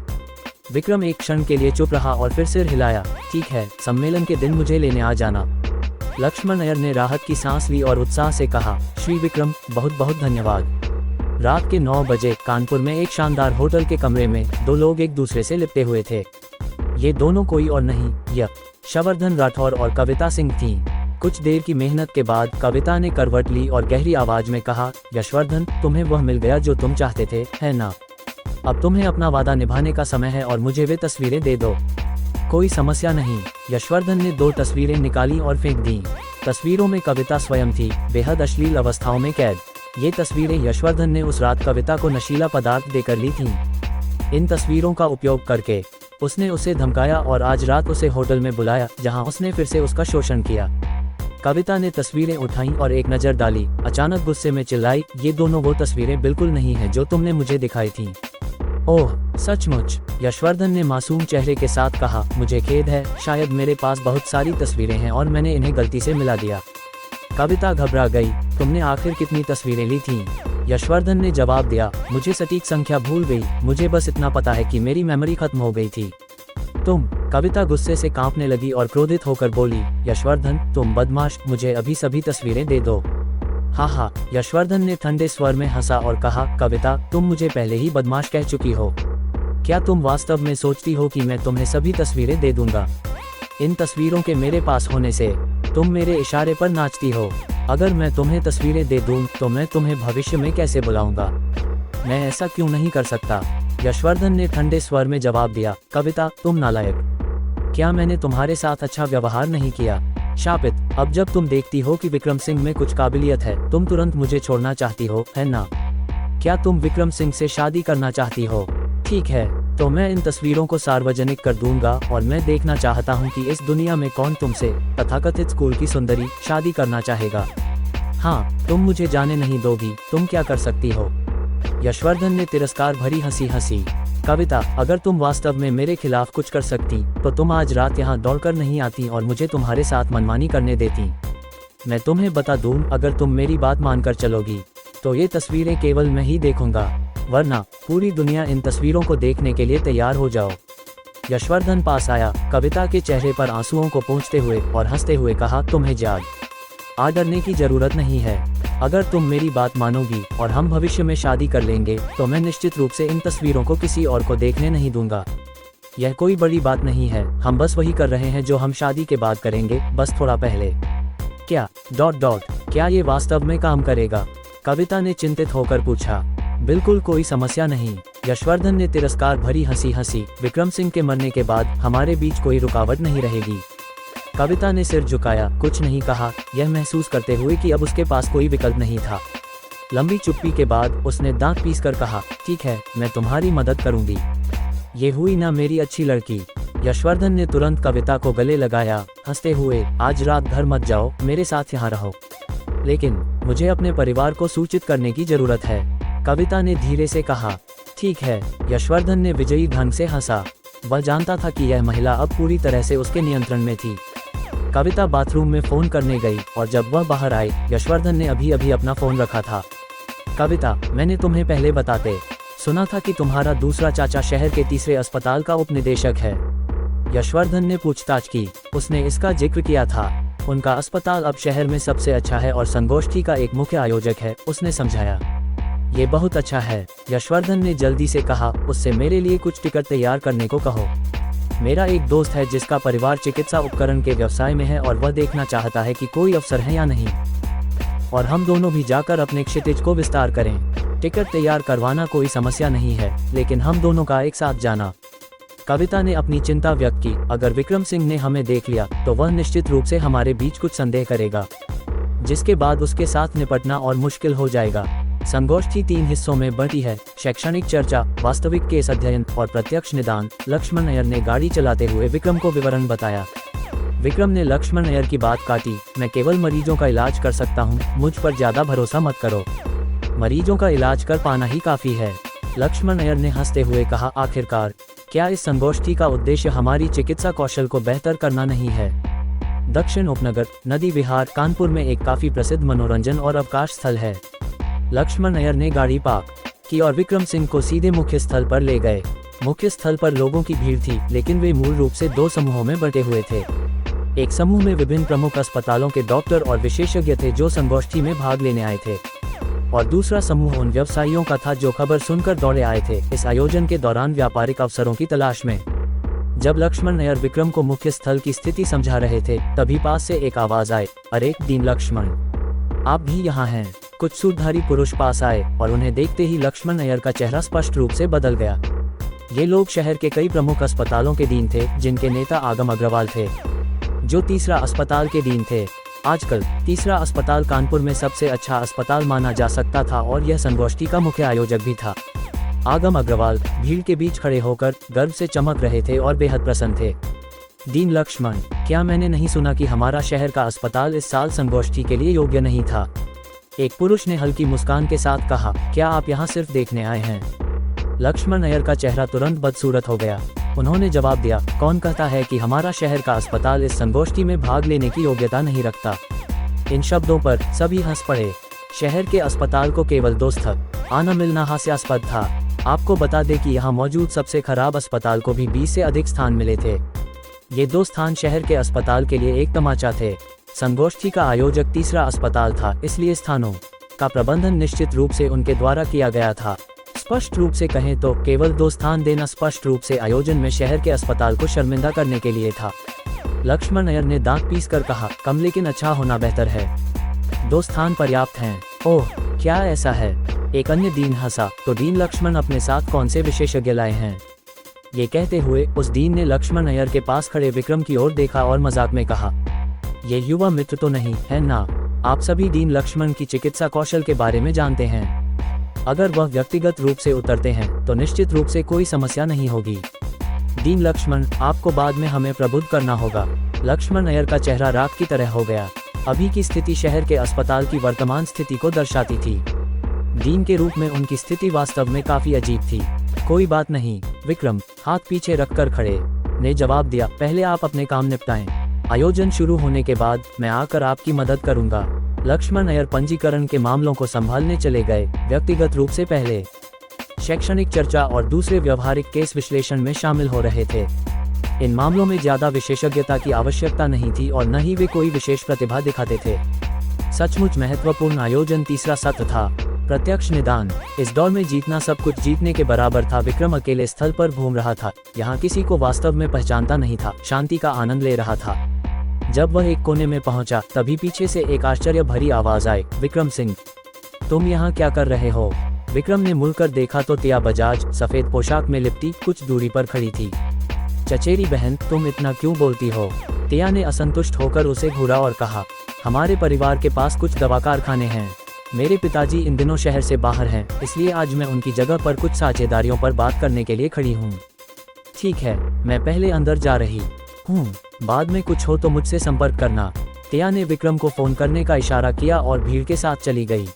विक्रम एक क्षण के लिए चुप रहा और फिर सिर हिलाया। ठीक है, सम्मेलन के दिन मुझे लेने आ जाना। लक्ष्मण अय्यर ने राहत की सांस ली और उत्साह से कहा, श्री विक्रम, बहुत बहुत धन्यवाद। रात के 9 बजे कानपुर में एक शानदार होटल के कमरे में दो लोग एक दूसरे से लिपटे हुए थे। ये दोनों कोई और नहीं, यशवर्धन राठौर और कविता सिंह थीं। कुछ देर की मेहनत के बाद कविता ने करवट ली और गहरी आवाज में कहा, यशवर्धन, तुम्हें वह मिल गया जो तुम चाहते थे, है ना? अब तुम्हें अपना वादा निभाने का समय है और मुझे वे तस्वीरें दे दो। कोई समस्या नहीं। यशवर्धन ने 2 तस्वीरें निकाली और फेंक दी। तस्वीरों में कविता स्वयं थी, बेहद अश्लील अवस्थाओं में कैद। ये तस्वीरें यशवर्धन ने उस रात कविता को नशीला पदार्थ देकर ली थीं। इन तस्वीरों का उपयोग करके उसने उसे धमकाया और आज रात उसे होटल में बुलाया, जहां उसने फिर से उसका शोषण किया। कविता ने तस्वीरें उठाईं और एक नज़र डाली। अचानक गुस्से में चिल्लाई, ये दोनों वो तस्वीरें बिल्कुल नहीं हैं जो तुमने मुझे दिखाई थीं। ओह, सचमुच? यशवर्धन ने मासूम चेहरे के साथ कहा, मुझे खेद है, शायद मेरे पास बहुत सारी तस्वीरें हैं और मैंने इन्हें गलती से मिला दिया। कविता घबरा गई। तुमने आखिर कितनी तस्वीरें ली थीं? यशवर्धन ने जवाब दिया, मुझे सटीक संख्या भूल गई, मुझे बस इतना पता है कि मेरी मेमोरी खत्म हो गई थी। तुम? कविता गुस्से से कांपने लगी और क्रोधित होकर बोली, यशवर्धन, तुम बदमाश, मुझे अभी सभी तस्वीरें दे दो। हाँ, यशवर्धन ने ठंडे स्वर में हंसा और कहा, कविता, तुम मुझे पहले ही बदमाश कह चुकी हो। क्या तुम वास्तव में सोचती हो कि मैं तुम्हें सभी तस्वीरें दे दूंगा? इन तस्वीरों के मेरे पास होने से तुम मेरे इशारे पर नाचती हो। अगर मैं तुम्हें तस्वीरें दे दूं तो मैं तुम्हें भविष्य में कैसे बुलाऊंगा? मैं ऐसा क्यों नहीं कर सकता? यशवर्धन ने ठंडे स्वर में जवाब दिया, कविता, तुम नालायक। क्या मैंने तुम्हारे साथ अच्छा व्यवहार नहीं किया? शापित, अब जब तुम देखती हो कि विक्रम सिंह में कुछ काबिलियत है, तुम तुरंत मुझे छोड़ना चाहती हो, है ना? क्या तुम विक्रम सिंह से शादी करना चाहती हो? ठीक है, तो मैं इन तस्वीरों को सार्वजनिक कर दूंगा और मैं देखना चाहता हूं कि इस दुनिया में कौन तुमसे, तथाकथित स्कूल की सुंदरी, शादी करना चाहेगा। हाँ, तुम मुझे जाने नहीं दोगी, तुम क्या कर सकती हो? यशवर्धन ने तिरस्कार भरी हंसी हंसी। कविता, अगर तुम वास्तव में मेरे खिलाफ कुछ कर सकती तो तुम आज रात यहाँ दौड़कर नहीं आती और मुझे तुम्हारे साथ मनमानी करने देती। मैं तुम्हें बता दूं, अगर तुम मेरी बात मानकर चलोगी तो ये तस्वीरें केवल मैं ही देखूंगा, वरना पूरी दुनिया इन तस्वीरों को देखने के लिए तैयार हो जाओ। यशवर्धन पास आया, कविता के चेहरे पर आंसुओं को पोंछते हुए और हंसते हुए कहा, तुम्हें जाग डरने की जरूरत नहीं है। अगर तुम मेरी बात मानोगी और हम भविष्य में शादी कर लेंगे तो मैं निश्चित रूप से इन तस्वीरों को किसी और को देखने नहीं दूंगा। यह कोई बड़ी बात नहीं है, हम बस वही कर रहे हैं जो हम शादी के बाद करेंगे, बस थोड़ा पहले। क्या ... क्या ये वास्तव में काम करेगा? कविता ने चिंतित होकर पूछा। बिल्कुल कोई समस्या नहीं। यशवर्धन ने तिरस्कार भरी हंसी हंसी। विक्रम सिंह के मरने के बाद हमारे बीच कोई रुकावट नहीं रहेगी। कविता ने सिर झुकाया, कुछ नहीं कहा, यह महसूस करते हुए कि अब उसके पास कोई विकल्प नहीं था। लंबी चुप्पी के बाद उसने दांत पीसकर कहा, ठीक है, मैं तुम्हारी मदद करूंगी। ये हुई ना मेरी अच्छी लड़की। यशवर्धन ने तुरंत कविता को गले लगाया, हंसते हुए, आज रात घर मत जाओ, मेरे साथ यहाँ रहो। लेकिन मुझे अपने परिवार को सूचित करने की जरूरत है, कविता ने धीरे से कहा। ठीक है, यशवर्धन ने विजयी ढंग से हंसा। वह जानता था कि यह महिला अब पूरी तरह से उसके नियंत्रण में थी। कविता बाथरूम में फोन करने गई और जब वह बाहर आई, यशवर्धन ने अभी अभी अपना फोन रखा था। कविता, मैंने तुम्हें पहले बताते सुना था कि तुम्हारा दूसरा चाचा शहर के तीसरे अस्पताल का उपनिदेशक है। यशवर्धन ने पूछताछ की। उसने इसका जिक्र किया था। उनका अस्पताल अब शहर में सबसे अच्छा है और संगोष्ठी का एक मुख्य आयोजक है, उसने समझाया। ये बहुत अच्छा है, यशवर्धन ने जल्दी से कहा। उससे मेरे लिए कुछ टिकट तैयार करने को कहो। मेरा एक दोस्त है जिसका परिवार चिकित्सा उपकरण के व्यवसाय में है और वह देखना चाहता है कि कोई अवसर है या नहीं, और हम दोनों भी जाकर अपने क्षितिज को विस्तार करें। टिकट तैयार करवाना कोई समस्या नहीं है, लेकिन हम दोनों का एक साथ जाना। कविता ने अपनी चिंता व्यक्त की। अगर विक्रम सिंह ने हमें देख लिया तो वह निश्चित रूप से हमारे बीच कुछ संदेह करेगा, जिसके बाद उसके साथ निपटना और मुश्किल हो जाएगा। संगोष्ठी 3 हिस्सों में बंटी है, शैक्षणिक चर्चा, वास्तविक केस अध्ययन और प्रत्यक्ष निदान। लक्ष्मण अय्यर ने गाड़ी चलाते हुए विक्रम को विवरण बताया। विक्रम ने लक्ष्मण अय्यर की बात काटी। मैं केवल मरीजों का इलाज कर सकता हूँ, मुझ पर ज्यादा भरोसा मत करो। मरीजों का इलाज कर पाना ही काफी है, लक्ष्मण अय्यर ने हंसते हुए कहा। आखिरकार क्या इस संगोष्ठी का उद्देश्य हमारी चिकित्सा कौशल को बेहतर करना नहीं है? दक्षिण उपनगर नदी विहार कानपुर में एक काफी प्रसिद्ध मनोरंजन और अवकाश स्थल है। लक्ष्मण अय्यर ने गाड़ी पार्क की और विक्रम सिंह को सीधे मुख्य स्थल पर ले गए। मुख्य स्थल पर लोगों की भीड़ थी, लेकिन वे मूल रूप से 2 समूहों में बंटे हुए थे। एक समूह में विभिन्न प्रमुख अस्पतालों के डॉक्टर और विशेषज्ञ थे जो संगोष्ठी में भाग लेने आए थे, और दूसरा समूह उन व्यवसायियों का था जो खबर सुनकर दौड़े आए थे इस आयोजन के दौरान व्यापारिक अवसरों की तलाश में। जब लक्ष्मण अय्यर विक्रम को मुख्य स्थल की स्थिति समझा रहे थे, तभी पास से एक आवाज आई, अरे दीन लक्ष्मण, आप भी यहाँ हैं। कुछ सूटधारी पुरुष पास आए और उन्हें देखते ही लक्ष्मण अय्यर का चेहरा स्पष्ट रूप से बदल गया। ये लोग शहर के कई प्रमुख अस्पतालों के डीन थे, जिनके नेता आगम अग्रवाल थे, जो तीसरा अस्पताल के डीन थे। आजकल तीसरा अस्पताल कानपुर में सबसे अच्छा अस्पताल माना जा सकता था और यह संगोष्ठी का मुख्य आयोजक भी था। आगम अग्रवाल भीड़ के बीच खड़े होकर गर्व से चमक रहे थे और बेहद प्रसन्न थे। दीन लक्ष्मण, क्या मैंने नहीं सुना कि हमारा शहर का अस्पताल इस साल संगोष्ठी के लिए योग्य नहीं था? एक पुरुष ने हल्की मुस्कान के साथ कहा। क्या आप यहाँ सिर्फ देखने आए हैं? लक्ष्मण अय्यर का चेहरा तुरंत बदसूरत हो गया। उन्होंने जवाब दिया, कौन कहता है कि हमारा शहर का अस्पताल इस संगोष्ठी में भाग लेने की योग्यता नहीं रखता? इन शब्दों पर सभी हंस पड़े। शहर के अस्पताल को केवल 2 स्थल आना मिलना हास्यास्पद था। आपको बता दें कि यहाँ मौजूद सबसे खराब अस्पताल को भी 20 से अधिक स्थान मिले थे। ये 2 स्थान शहर के अस्पताल के लिए एक तमाचा थे। संगोष्ठी का आयोजक तीसरा अस्पताल था, इसलिए स्थानों का प्रबंधन निश्चित रूप से उनके द्वारा किया गया था। स्पष्ट रूप से कहें तो केवल 2 स्थान देना स्पष्ट रूप से आयोजन में शहर के अस्पताल को शर्मिंदा करने के लिए था। लक्ष्मण अय्यर ने दांत पीसकर कहा, कम लेकिन अच्छा होना बेहतर है। 2 स्थान पर्याप्त हैं। ओह, क्या ऐसा है? एक अन्य दीन हंसा। तो दीन लक्ष्मण अपने साथ कौन से विशेषज्ञ लाए हैं? ये कहते हुए उस दीन ने लक्ष्मण अय्यर के पास खड़े विक्रम की ओर देखा और मजाक में कहा, ये युवा मित्र तो नहीं है ना? आप सभी दीन लक्ष्मण की चिकित्सा कौशल के बारे में जानते हैं। अगर वह व्यक्तिगत रूप से उतरते हैं तो निश्चित रूप से कोई समस्या नहीं होगी। दीन लक्ष्मण, आपको बाद में हमें प्रबुद्ध करना होगा। लक्ष्मण अय्यर का चेहरा राख की तरह हो गया। अभी की स्थिति शहर के अस्पताल की वर्तमान स्थिति को दर्शाती थी। दीन के रूप में उनकी स्थिति वास्तव में काफी अजीब थी। कोई बात नहीं, विक्रम हाथ पीछे रखकर खड़े ने जवाब दिया, पहले आप अपने काम निपटाएं। आयोजन शुरू होने के बाद मैं आकर आपकी मदद करूंगा। लक्ष्मण अय्यर पंजीकरण के मामलों को संभालने चले गए, व्यक्तिगत रूप से पहले शैक्षणिक चर्चा और दूसरे व्यवहारिक केस विश्लेषण में शामिल हो रहे थे। इन मामलों में ज्यादा विशेषज्ञता की आवश्यकता नहीं थी और न ही वे कोई विशेष प्रतिभा दिखाते थे। सचमुच महत्वपूर्ण आयोजन तीसरा सत्र था, प्रत्यक्ष निदान। इस दौर में जीतना सब कुछ जीतने के बराबर था। विक्रम अकेले स्थल पर घूम रहा था, यहाँ किसी को वास्तव में पहचानता नहीं था, शांति का आनंद ले रहा था। जब वह एक कोने में पहुंचा, तभी पीछे से एक आश्चर्य भरी आवाज आई, विक्रम सिंह, तुम यहाँ क्या कर रहे हो? विक्रम ने मुड़कर देखा तो तिया बजाज सफेद पोशाक में लिपटी कुछ दूरी पर खड़ी थी। चचेरी बहन, तुम इतना क्यों बोलती हो? तिया ने असंतुष्ट होकर उसे घूरा और कहा, हमारे परिवार के पास कुछ दवा कारखाने हैं। मेरे पिताजी इन दिनों शहर से बाहर हैं, इसलिए आज मैं उनकी जगह पर कुछ साझेदारियों पर बात करने के लिए खड़ी हूँ। ठीक है, मैं पहले अंदर जा रही हूँ, बाद में कुछ हो तो मुझसे संपर्क करना। तिया ने विक्रम को फोन करने का इशारा किया और भीड़ के साथ चली गई।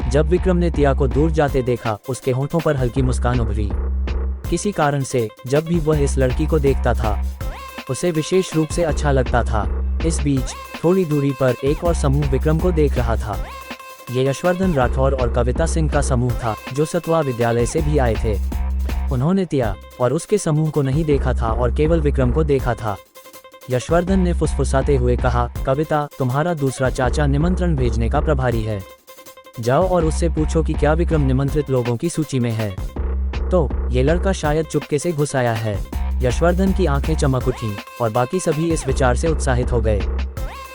जब विक्रम ने तिया को दूर जाते देखा, उसके होठों पर हल्की मुस्कान उभरी। किसी कारण से जब भी वह इस लड़की को देखता था, उसे विशेष रूप से अच्छा लगता था। इस बीच थोड़ी दूरी पर एक और समूह विक्रम को देख रहा था। ये यशवर्धन राठौर और कविता सिंह का समूह था, जो सतवा विद्यालय से भी आए थे। उन्होंने तिया और उसके समूह को नहीं देखा था और केवल विक्रम को देखा था। यशवर्धन ने फुसफुसाते हुए कहा, कविता, तुम्हारा दूसरा चाचा निमंत्रण भेजने का प्रभारी है। जाओ और उससे पूछो कि क्या विक्रम निमंत्रित लोगों की सूची में है। तो ये लड़का शायद चुपके से घुस आया है। यशवर्धन की आंखें चमक उठी और बाकी सभी इस विचार से उत्साहित हो गए।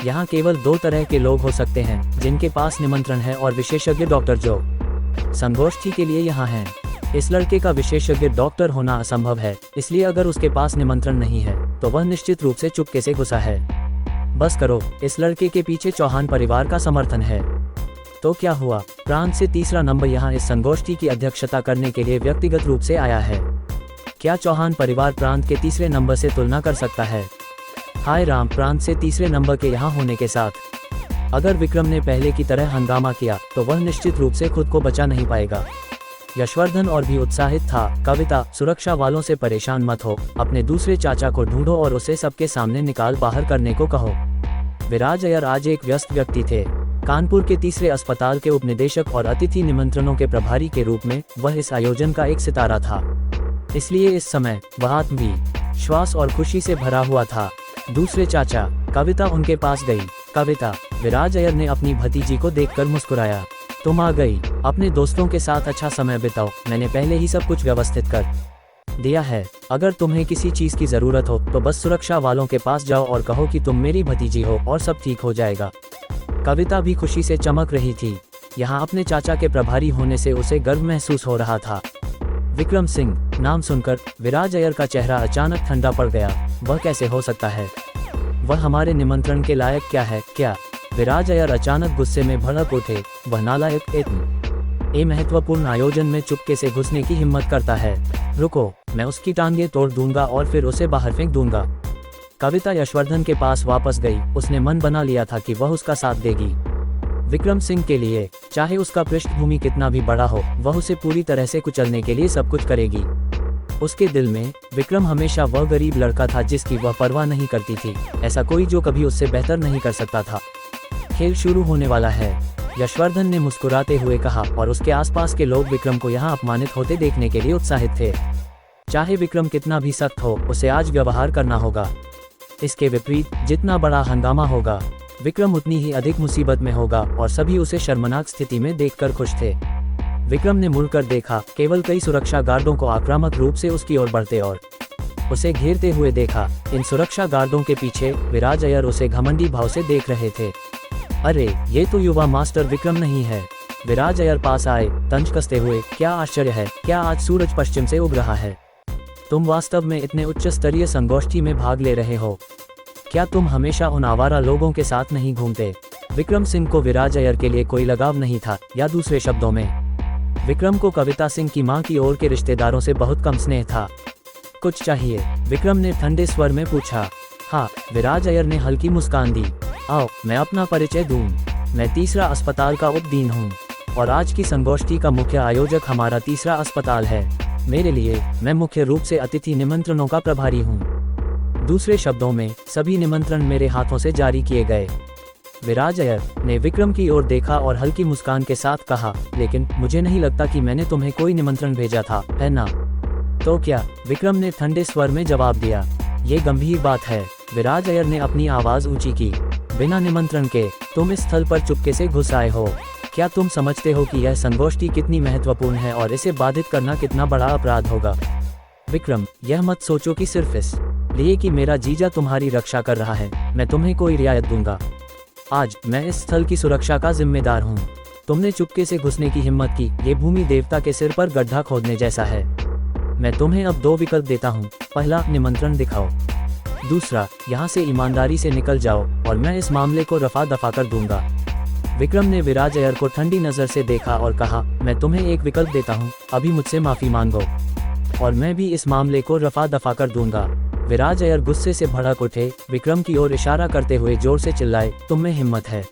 यहाँ केवल दो तरह के लोग हो सकते हैं जिनके पास निमंत्रण है, और विशेषज्ञ डॉक्टर जो संगोष्ठी के लिए यहाँ हैं। इस लड़के का विशेषज्ञ डॉक्टर होना असंभव है, इसलिए अगर उसके पास निमंत्रण नहीं है तो वह निश्चित रूप से चुपके से घुसा है। बस करो, इस लड़के के पीछे चौहान परिवार का समर्थन है। तो क्या हुआ? प्रांत से तीसरा नंबर यहाँ इस संगोष्ठी की अध्यक्षता करने के लिए व्यक्तिगत रूप से आया है। क्या चौहान परिवार प्रांत के तीसरे नंबर से तुलना कर सकता है? हाय राम, प्रांत से तीसरे नंबर के यहाँ होने के साथ अगर विक्रम ने पहले की तरह हंगामा किया तो वह निश्चित रूप से खुद को बचा नहीं पाएगा। यशवर्धन और भी उत्साहित था। कविता, सुरक्षा वालों से परेशान मत हो, अपने दूसरे चाचा को ढूंढो और उसे सबके सामने निकाल बाहर करने को कहो। विराज अय्यर आज एक व्यस्त व्यक्ति थे। कानपुर के तीसरे अस्पताल के उपनिदेशक और अतिथि निमंत्रणों के प्रभारी के रूप में वह इस आयोजन का एक सितारा था, इसलिए इस समय वह आत्मविश्वास और खुशी से भरा हुआ था। दूसरे चाचा, कविता उनके पास गई। कविता, विराज अय्यर ने अपनी भतीजी को देखकर मुस्कुराया। तुम आ गई, अपने दोस्तों के साथ अच्छा समय बिताओ, मैंने पहले ही सब कुछ व्यवस्थित कर दिया है। अगर तुम्हें किसी चीज की जरूरत हो तो बस सुरक्षा वालों के पास जाओ और कहो कि तुम मेरी भतीजी हो और सब ठीक हो जाएगा। कविता भी खुशी से चमक रही थी। यहाँ अपने चाचा के प्रभारी होने से उसे गर्व महसूस हो रहा था। विक्रम सिंह नाम सुनकर विराज अय्यर का चेहरा अचानक ठंडा पड़ गया। वह कैसे हो सकता है? वह हमारे निमंत्रण के लायक क्या है? क्या? विराज अय्यर अचानक गुस्से में भड़क उठे। वह नालायक इतने महत्वपूर्ण आयोजन में चुपके से घुसने की हिम्मत करता है। रुको, मैं उसकी टांगे तोड़ दूंगा और फिर उसे बाहर फेंक दूंगा। कविता यशवर्धन के पास वापस गई। उसने मन बना लिया था कि वह उसका साथ देगी। विक्रम सिंह के लिए चाहे उसका पृष्ठभूमि कितना भी बड़ा हो, वह उसे पूरी तरह से कुचलने के लिए सब कुछ करेगी। उसके दिल में विक्रम हमेशा वह गरीब लड़का था जिसकी वह परवाह नहीं करती थी। ऐसा कोई जो कभी उससे बेहतर नहीं कर सकता था। खेल शुरू होने वाला है, यशवर्धन ने मुस्कुराते हुए कहा, और उसके आसपास के लोग विक्रम को यहाँ अपमानित होते देखने के लिए उत्साहित थे। चाहे विक्रम कितना भी सख्त हो, उसे आज व्यवहार करना होगा। इसके विपरीत जितना बड़ा हंगामा होगा, विक्रम उतनी ही अधिक मुसीबत में होगा, और सभी उसे शर्मनाक स्थिति में देखकर खुश थे। विक्रम ने मुड़कर देखा। केवल कई सुरक्षा गार्डों को आक्रामक रूप से उसकी ओर बढ़ते और उसे घेरते हुए देखा। इन सुरक्षा गार्डों के पीछे विराज अय्यर उसे घमंडी भाव से देख रहे थे। अरे, ये तो युवा मास्टर विक्रम नहीं है। विराज अय्यर पास आए, तंज कसते हुए। क्या आश्चर्य है, क्या आज सूरज पश्चिम से उग रहा है? तुम वास्तव में इतने उच्च स्तरीय संगोष्ठी में भाग ले रहे हो? क्या तुम हमेशा उन आवारा लोगों के साथ नहीं घूमते? विक्रम सिंह को विराज अय्यर के लिए कोई लगाव नहीं था, या दूसरे शब्दों में विक्रम को कविता सिंह की मां की ओर के रिश्तेदारों से बहुत कम स्नेह था। कुछ चाहिए? विक्रम ने ठंडे स्वर में पूछा। हाँ, विराज अय्यर ने हल्की मुस्कान दी। आओ, मैं अपना परिचय दूं। मैं तीसरा अस्पताल का उपडीन हूँ, और आज की संगोष्ठी का मुख्य आयोजक हमारा तीसरा अस्पताल है। मेरे लिए मैं मुख्य रूप से अतिथि निमंत्रणों का प्रभारी हूँ। दूसरे शब्दों में, सभी निमंत्रण मेरे हाथों से जारी किए गए। विराज अय्यर ने विक्रम की ओर देखा और हल्की मुस्कान के साथ कहा, लेकिन मुझे नहीं लगता कि मैंने तुम्हें कोई निमंत्रण भेजा था, है ना? तो क्या? विक्रम ने ठंडे स्वर में जवाब दिया। ये गंभीर बात है। विराज अय्यर ने अपनी आवाज ऊंची की। बिना निमंत्रण के तुम इस स्थल पर चुपके से घुस आए हो। क्या तुम समझते हो कि यह संगोष्ठी कितनी महत्वपूर्ण है और इसे बाधित करना कितना बड़ा अपराध होगा? विक्रम, यह मत सोचो कि सिर्फ इस लिए कि मेरा जीजा तुम्हारी रक्षा कर रहा है, मैं तुम्हें कोई रियायत दूंगा। आज मैं इस स्थल की सुरक्षा का जिम्मेदार हूँ। तुमने चुपके से घुसने की हिम्मत की, ये भूमि देवता के सिर पर गड्ढा खोदने जैसा है। मैं तुम्हें अब 2 विकल्प देता हूँ। पहला, निमंत्रण दिखाओ। दूसरा, यहाँ से ईमानदारी से निकल जाओ और मैं इस मामले को रफा दफा कर दूंगा। विक्रम ने विराज अय्यर को ठंडी नज़र से देखा और कहा, मैं तुम्हें एक विकल्प देता हूँ, अभी मुझसे माफ़ी मांगो और मैं भी इस मामले को रफा दफा कर दूंगा। विराज अय्यर गुस्से से भड़क उठे, विक्रम की ओर इशारा करते हुए जोर से चिल्लाए, तुम में हिम्मत है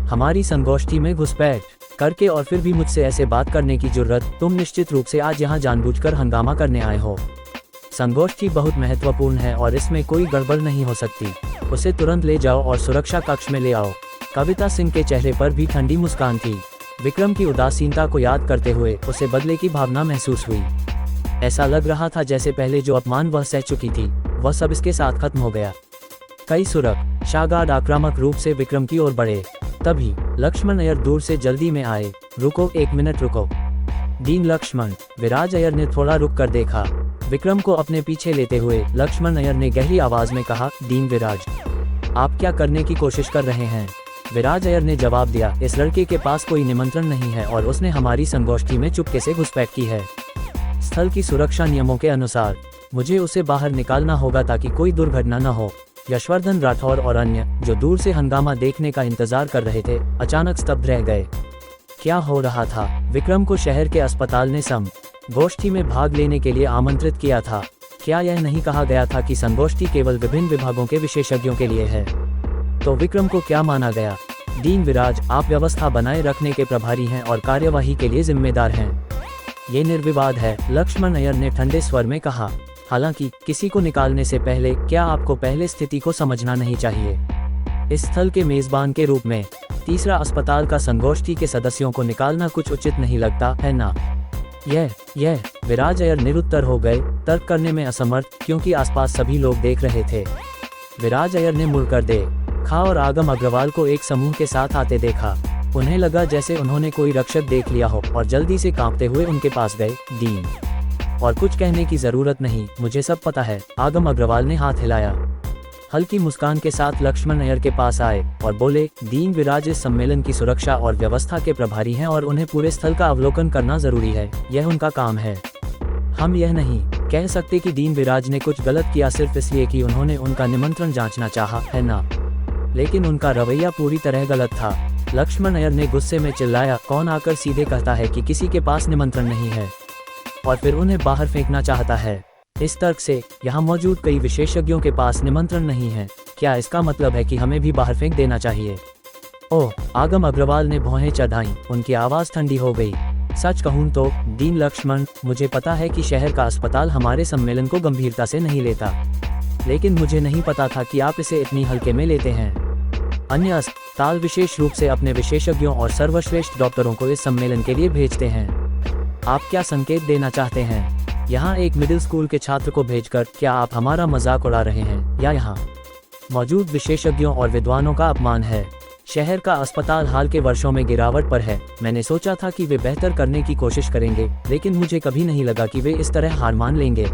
हमारी संगोष्ठी में घुसपैठ करके और फिर भी मुझसे ऐसे बात करने की जुर्रत? तुम निश्चित रूप से आज यहाँ जानबूझकर हंगामा करने आए हो। संगोष्ठी बहुत महत्वपूर्ण है और इसमें कोई गड़बड़ नहीं हो सकती। उसे तुरंत ले जाओ और सुरक्षा कक्ष में ले आओ। कविता सिंह के चेहरे पर भी ठंडी मुस्कान थी। विक्रम की उदासीनता को याद करते हुए उसे बदले की भावना महसूस हुई। ऐसा लग रहा था जैसे पहले जो अपमान वह सह चुकी थी, वह सब इसके साथ खत्म हो गया। कई सुरक शागाद आक्रामक रूप से विक्रम की ओर बढ़े। तभी लक्ष्मण अय्यर दूर से जल्दी में आए। रुको, 1 मिनट रुको। डीन लक्ष्मण। विराज अय्यर ने थोड़ा रुक कर देखा। विक्रम को अपने पीछे लेते हुए लक्ष्मण अय्यर ने गहरी आवाज में कहा, डीन विराज, आप क्या करने की कोशिश कर रहे हैं? विराज अय्यर ने जवाब दिया, इस लड़के के पास कोई निमंत्रण नहीं है और उसने हमारी संगोष्ठी में चुपके से घुसपैठ की है। स्थल की सुरक्षा नियमों के अनुसार मुझे उसे बाहर निकालना होगा ताकि कोई दुर्घटना न हो। यशवर्धन राठौर और अन्य जो दूर से हंगामा देखने का इंतजार कर रहे थे, अचानक स्तब्ध रह गए। क्या हो रहा था? विक्रम को शहर के अस्पताल ने संगोष्ठी में भाग लेने के लिए आमंत्रित किया था। क्या यह नहीं कहा गया था कि संगोष्ठी केवल विभिन्न विभागों के विशेषज्ञों के लिए है? तो विक्रम को क्या माना गया? डीन विराज, आप व्यवस्था बनाए रखने के प्रभारी हैं और कार्यवाही के लिए जिम्मेदार हैं। ये निर्विवाद है, लक्ष्मण अय्यर ने ठंडे स्वर में कहा। हालांकि किसी को निकालने से पहले क्या आपको पहले स्थिति को समझना नहीं चाहिए? इस स्थल के मेजबान के रूप में तीसरा अस्पताल का संगोष्ठी के सदस्यों को निकालना कुछ उचित नहीं लगता है ना? यह विराज अय्यर निरुत्तर हो गए, तर्क करने में असमर्थ, क्योंकि आसपास सभी लोग देख रहे थे। विराज अय्यर ने मुड़कर देखा और आगम अग्रवाल को एक समूह के साथ आते देखा। उन्हें लगा जैसे उन्होंने कोई रक्षक देख लिया हो और जल्दी से कांपते हुए उनके पास गए। डीन, और कुछ कहने की जरूरत नहीं, मुझे सब पता है। आगम अग्रवाल ने हाथ हिलाया। हल्की मुस्कान के साथ लक्ष्मण अय्यर के पास आए और बोले, डीन विराज इस सम्मेलन की सुरक्षा और व्यवस्था के प्रभारी हैं और उन्हें पूरे स्थल का अवलोकन करना जरूरी है। यह उनका काम है। हम यह नहीं कह सकते कि डीन विराज ने कुछ गलत किया सिर्फ इसलिए कि उन्होंने उनका निमंत्रण जांचना चाहा, है ना? लेकिन उनका रवैया पूरी तरह गलत था। लक्ष्मण अय्यर ने गुस्से में चिल्लाया, कौन आकर सीधे कहता है कि किसी के पास निमंत्रण नहीं है और फिर उन्हें बाहर फेंकना चाहता है? इस तर्क से यहाँ मौजूद कई विशेषज्ञों के पास निमंत्रण नहीं है। क्या इसका मतलब है कि हमें भी बाहर फेंक देना चाहिए? ओह, आगम अग्रवाल ने भौहें चढ़ाईं। उनकी आवाज ठंडी हो गई। सच कहूँ तो डीन लक्ष्मण, मुझे पता है कि शहर का अस्पताल हमारे सम्मेलन को गंभीरता से नहीं लेता, लेकिन मुझे नहीं पता था कि आप इसे इतनी हल्के में लेते हैं। अन्य अस्पताल विशेष रूप से अपने विशेषज्ञों और सर्वश्रेष्ठ डॉक्टरों को इस सम्मेलन के लिए भेजते हैं। आप क्या संकेत देना चाहते हैं? यहाँ एक मिडिल स्कूल के छात्र को भेजकर क्या आप हमारा मजाक उड़ा रहे हैं, या यहाँ मौजूद विशेषज्ञों और विद्वानों का अपमान है? शहर का अस्पताल हाल के वर्षों में गिरावट पर है। मैंने सोचा था कि वे बेहतर करने की कोशिश करेंगे, लेकिन मुझे कभी नहीं लगा कि वे इस तरह हार मान लेंगे।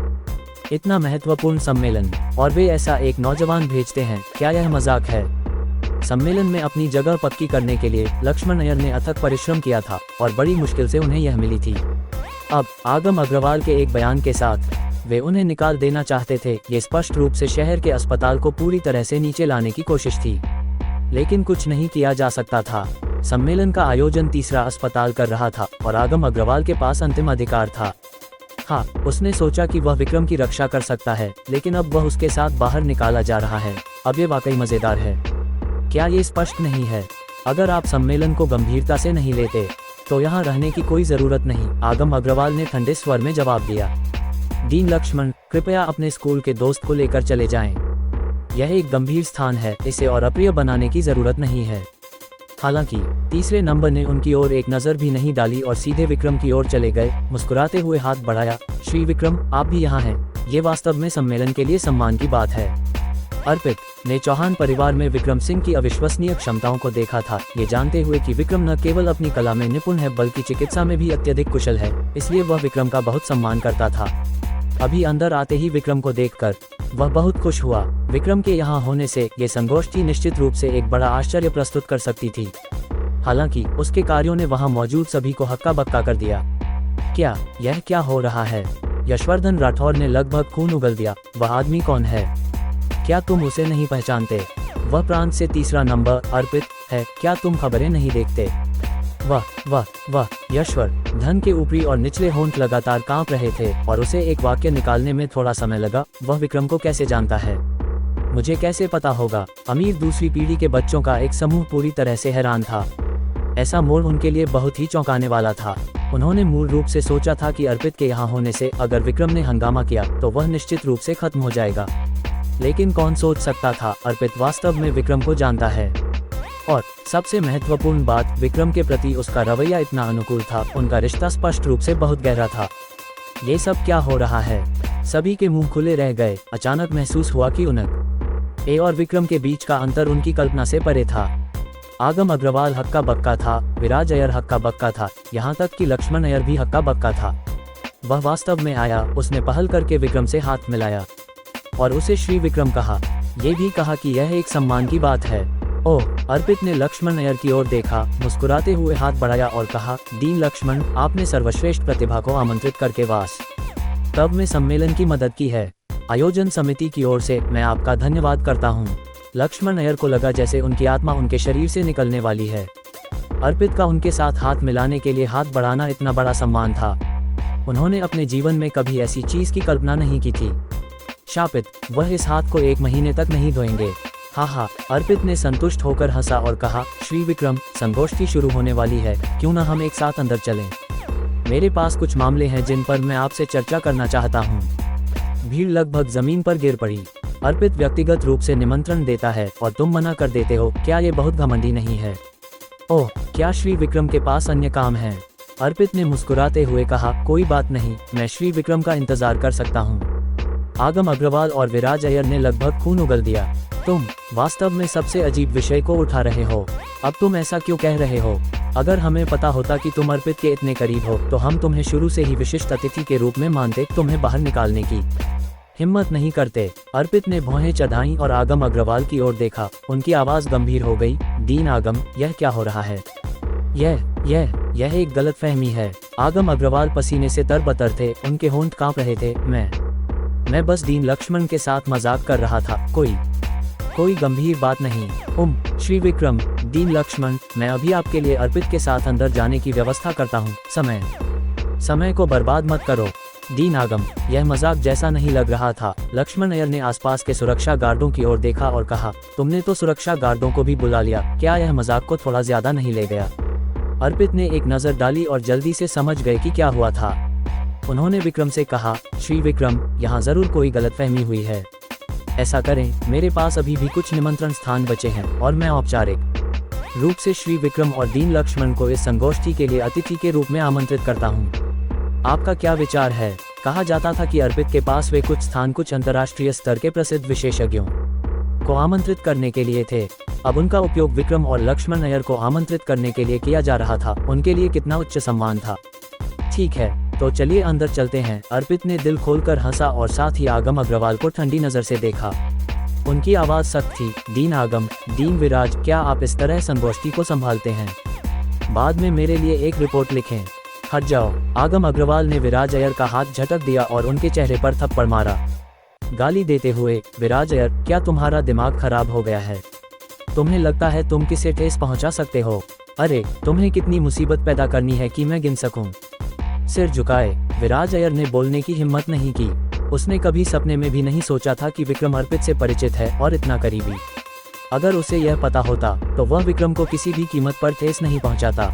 इतना महत्वपूर्ण सम्मेलन और वे ऐसा एक नौजवान भेजते हैं, क्या यह मजाक है? सम्मेलन में अपनी जगह पक्की करने के लिए लक्ष्मण अय्यर ने अथक परिश्रम किया था और बड़ी मुश्किल से उन्हें यह मिली थी। अब आगम अग्रवाल के एक बयान के साथ वे उन्हें निकाल देना चाहते थे। ये स्पष्ट रूप से शहर के अस्पताल को पूरी तरह से नीचे लाने की कोशिश थी, लेकिन कुछ नहीं किया जा सकता था। सम्मेलन का आयोजन तीसरा अस्पताल कर रहा था और आगम अग्रवाल के पास अंतिम अधिकार था। हाँ, उसने सोचा कि वह विक्रम की रक्षा कर सकता है, लेकिन अब वह उसके साथ बाहर निकाला जा रहा है। अब ये वाकई मजेदार है। क्या ये स्पष्ट नहीं है? अगर आप सम्मेलन को गंभीरता से नहीं लेते तो यहाँ रहने की कोई जरूरत नहीं, आगम अग्रवाल ने ठंडे स्वर में जवाब दिया। डीन लक्ष्मण, कृपया अपने स्कूल के दोस्त को लेकर चले जाएं। यह एक गंभीर स्थान है, इसे और अप्रिय बनाने की जरूरत नहीं है। हालांकि तीसरे नंबर ने उनकी ओर एक नजर भी नहीं डाली और सीधे विक्रम की ओर चले गए। मुस्कुराते हुए हाथ बढ़ाया, श्री विक्रम, आप भी यहाँ हैं। ये वास्तव में सम्मेलन के लिए सम्मान की बात है। अर्पित ने चौहान परिवार में विक्रम सिंह की अविश्वसनीय क्षमताओं को देखा था, ये जानते हुए कि विक्रम न केवल अपनी कला में निपुण है बल्कि चिकित्सा में भी अत्यधिक कुशल है, इसलिए वह विक्रम का बहुत सम्मान करता था। अभी अंदर आते ही विक्रम को देखकर वह बहुत खुश हुआ। विक्रम के यहाँ होने से ये संगोष्ठी निश्चित रूप से एक बड़ा आश्चर्य प्रस्तुत कर सकती थी। हालांकि उसके कार्यों ने वहां मौजूद सभी को हक्का बक्का कर दिया। यह क्या हो रहा है? यशवर्धन राठौर ने लगभग खून उगल दिया। वह आदमी कौन है? क्या तुम उसे नहीं पहचानते? वह प्रांत से 3रा नंबर अर्पित है। क्या तुम खबरें नहीं देखते? वाह यशवर। धन के ऊपरी और निचले होंठ लगातार कांप रहे थे और उसे एक वाक्य निकालने में थोड़ा समय लगा। वह विक्रम को कैसे जानता है? मुझे कैसे पता होगा? अमीर दूसरी पीढ़ी के बच्चों का एक समूह पूरी तरह से हैरान था। ऐसा मोड़ उनके लिए बहुत ही चौंकाने वाला था। उन्होंने मूल रूप से सोचा था कि अर्पित के यहाँ होने से अगर विक्रम ने हंगामा किया तो वह निश्चित रूप से खत्म हो जाएगा। लेकिन कौन सोच सकता था अर्पित वास्तव में विक्रम को जानता है। और सबसे महत्वपूर्ण बात, विक्रम के प्रति उसका रवैया इतना अनुकूल था। उनका रिश्ता स्पष्ट रूप से बहुत गहरा था। ये सब क्या हो रहा है? सभी के मुंह खुले रह गए। अचानक महसूस हुआ कि ए और विक्रम के बीच का अंतर उनकी कल्पना से परे था। आगम अग्रवाल हक्का बक्का था, विराज अय्यर हक्का बक्का था, यहाँ तक कि लक्ष्मण अय्यर भी हक्का बक्का था। वह वास्तव में आया, उसने पहल करके विक्रम से हाथ मिलाया और उसे श्री विक्रम कहा। ये भी कहा कि यह एक सम्मान की बात है। ओह! अर्पित ने लक्ष्मण अय्यर की ओर देखा, मुस्कुराते हुए हाथ बढ़ाया और कहा, दीन लक्ष्मण, आपने सर्वश्रेष्ठ प्रतिभा को आमंत्रित करके वास्तव में सम्मेलन की मदद की है। आयोजन समिति की ओर से मैं आपका धन्यवाद करता हूँ। लक्ष्मण अय्यर को लगा जैसे उनकी आत्मा उनके शरीर से निकलने वाली है। अर्पित का उनके साथ हाथ मिलाने के लिए हाथ बढ़ाना इतना बड़ा सम्मान था। उन्होंने अपने जीवन में कभी ऐसी चीज की कल्पना नहीं की थी। शापित, वह इस हाथ को 1 महीने तक नहीं धोएंगे। हाँ, अर्पित ने संतुष्ट होकर हंसा और कहा, श्री विक्रम, संगोष्ठी शुरू होने वाली है, क्यों न हम एक साथ अंदर चलें? मेरे पास कुछ मामले हैं जिन पर मैं आपसे चर्चा करना चाहता हूँ। भीड़ लगभग जमीन पर गिर पड़ी। अर्पित व्यक्तिगत रूप से निमंत्रण देता है और तुम मना कर देते हो, क्या ये बहुत घमंडी नहीं है? ओह, क्या श्री विक्रम के पास अन्य काम है? अर्पित ने मुस्कुराते हुए कहा, कोई बात नहीं, मैं श्री विक्रम का इंतजार कर सकता हूँ। आगम अग्रवाल और विराज अय्यर ने लगभग खून उगल दिया। तुम वास्तव में सबसे अजीब विषय को उठा रहे हो। अब तुम ऐसा क्यों कह रहे हो? अगर हमें पता होता कि तुम अर्पित के इतने करीब हो तो हम तुम्हें शुरू से ही विशिष्ट अतिथि के रूप में मानते, तुम्हें बाहर निकालने की हिम्मत नहीं करते। अर्पित ने भौहें चढ़ाई और आगम अग्रवाल की ओर देखा। उनकी आवाज गंभीर हो गई, दीन आगम, यह क्या हो रहा है? यह एक गलतफहमी है। आगम अग्रवाल पसीने से तरबतर थे, उनके होंठ कांप रहे थे। मैं बस दीन लक्ष्मण के साथ मजाक कर रहा था, कोई गंभीर बात नहीं। श्री विक्रम, दीन लक्ष्मण, मैं अभी आपके लिए अर्पित के साथ अंदर जाने की व्यवस्था करता हूँ। समय को बर्बाद मत करो। दीन आगम, यह मजाक जैसा नहीं लग रहा था। लक्ष्मण अय्यर ने आसपास के सुरक्षा गार्डों की ओर देखा और कहा, तुमने तो सुरक्षा गार्डों को भी बुला लिया, क्या यह मजाक को थोड़ा ज्यादा नहीं ले गया? अर्पित ने एक नजर डाली और जल्दी से समझ गए कि क्या हुआ था। उन्होंने विक्रम से कहा, श्री विक्रम, यहाँ जरूर कोई गलतफहमी हुई है। ऐसा करें, मेरे पास अभी भी कुछ निमंत्रण स्थान बचे हैं और मैं औपचारिक रूप से श्री विक्रम और दीन लक्ष्मण को इस संगोष्ठी के लिए अतिथि के रूप में आमंत्रित करता हूँ। आपका क्या विचार है? कहा जाता था कि अर्पित के पास वे कुछ स्थान कुछ अंतर्राष्ट्रीय स्तर के प्रसिद्ध विशेषज्ञों को आमंत्रित करने के लिए थे। अब उनका उपयोग विक्रम और लक्ष्मण अय्यर को आमंत्रित करने के लिए किया जा रहा था। उनके लिए कितना उच्च सम्मान था। ठीक है, तो चलिए अंदर चलते हैं। अर्पित ने दिल खोलकर हंसा और साथ ही आगम अग्रवाल को ठंडी नजर से देखा। उनकी आवाज सख्त थी, दीन आगम, दीन विराज, क्या आप इस तरह संगोष्ठी को संभालते हैं? बाद में मेरे लिए एक रिपोर्ट लिखें। हट जाओ। आगम अग्रवाल ने विराज अय्यर का हाथ झटक दिया और उनके चेहरे पर थप्पड़ मारा, गाली देते हुए, विराज अय्यर, क्या तुम्हारा दिमाग खराब हो गया है? तुम्हें लगता है तुम किसे ठेस पहुंचा सकते हो? अरे, तुम्हें कितनी मुसीबत पैदा करनी है कि मैं गिन सकूं? सिर झुकाए, विराज अय्यर ने बोलने की हिम्मत नहीं की। उसने कभी सपने में भी नहीं सोचा था कि विक्रम अर्पित से परिचित है और इतना करीबी। अगर उसे यह पता होता तो वह विक्रम को किसी भी कीमत पर ठेस नहीं पहुंचाता।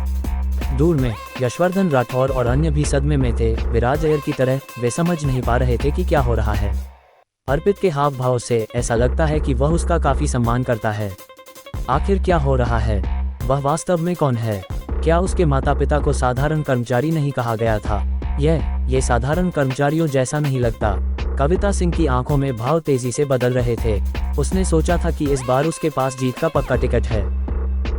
दूर में यशवर्धन राठौर और अन्य भी सदमे में थे। विराज अय्यर की तरह वे समझ नहीं पा रहे थे कि क्या हो रहा है। अर्पित के हाव भाव से ऐसा लगता है कि वह उसका काफी सम्मान करता है। आखिर क्या हो रहा है? वह वास्तव में कौन है? क्या उसके माता पिता को साधारण कर्मचारी नहीं कहा गया था? ये साधारण कर्मचारियों जैसा नहीं लगता। कविता सिंह की आंखों में भाव तेजी से बदल रहे थे। उसने सोचा था कि इस बार उसके पास जीत का पक्का टिकट है,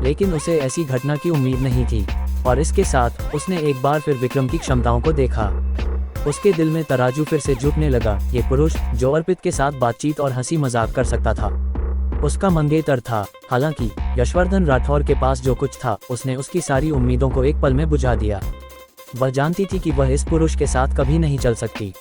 लेकिन उसे ऐसी घटना की उम्मीद नहीं थी। और इसके साथ उसने एक बार फिर विक्रम की क्षमताओं को देखा। उसके दिल में तराजू फिर से झुकने लगा। ये पुरुष जो अर्पित के साथ बातचीत और हंसी मजाक कर सकता था, उसका मंगेतर था। हालांकि यशवर्धन राठौर के पास जो कुछ था उसने उसकी सारी उम्मीदों को एक पल में बुझा दिया। वह जानती थी कि वह इस पुरुष के साथ कभी नहीं चल सकती।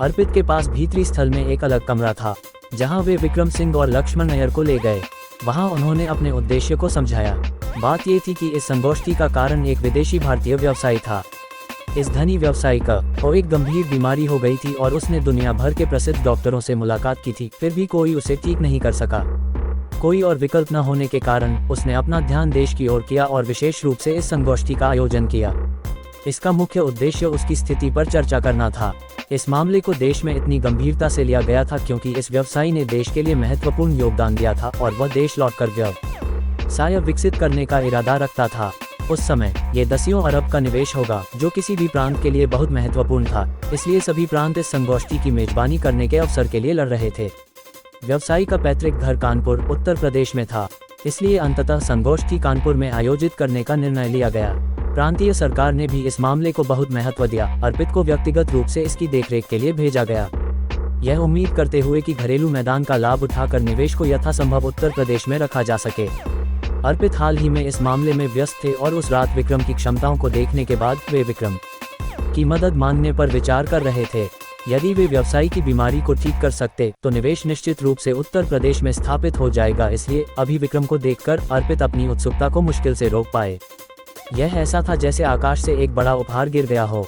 अर्पित के पास भीतरी स्थल में एक अलग कमरा था जहां वे विक्रम सिंह और लक्ष्मण नैयर को ले गए। वहां उन्होंने अपने उद्देश्य को समझाया। बात ये थी कि इस संगोष्ठी का कारण एक विदेशी भारतीय व्यवसायी था। इस धनी व्यवसायी को एक गंभीर बीमारी हो गई थी और उसने दुनिया भर के प्रसिद्ध डॉक्टरों से मुलाकात की थी, फिर भी कोई उसे ठीक नहीं कर सका। कोई और विकल्प न होने के कारण उसने अपना ध्यान देश की ओर किया और विशेष रूप से इस संगोष्ठी का आयोजन किया। इसका मुख्य उद्देश्य उसकी स्थिति पर चर्चा करना था। इस मामले को देश में इतनी गंभीरता से लिया गया था क्योंकि इस व्यवसायी ने देश के लिए महत्वपूर्ण योगदान दिया था और वह देश लौटकर व्यवसाय विकसित करने का इरादा रखता था। उस समय ये दसियों अरब का निवेश होगा जो किसी भी प्रांत के लिए बहुत महत्वपूर्ण था, इसलिए सभी प्रांत इस संगोष्ठी की मेजबानी करने के अवसर के लिए लड़ रहे थे। व्यवसायी का पैतृक घर कानपुर उत्तर प्रदेश में था, इसलिए अंततः संगोष्ठी कानपुर में आयोजित करने का निर्णय लिया गया। प्रांतीय सरकार ने भी इस मामले को बहुत महत्व दिया। अर्पित को व्यक्तिगत रूप से इसकी देखरेख के लिए भेजा गया, यह उम्मीद करते हुए कि घरेलू मैदान का लाभ उठाकर निवेश को यथासंभव उत्तर प्रदेश में रखा जा सके। अर्पित हाल ही में इस मामले में व्यस्त थे और उस रात विक्रम की क्षमताओं को देखने के बाद वे विक्रम की मदद मांगने पर विचार कर रहे थे। यदि वे व्यवसायी की बीमारी को ठीक कर सकते तो निवेश निश्चित रूप से उत्तर प्रदेश में स्थापित हो जाएगा, इसलिए अभी विक्रम को देखकर अर्पित अपनी उत्सुकता को मुश्किल से रोक पाए। यह ऐसा था जैसे आकाश से एक बड़ा उपहार गिर गया हो।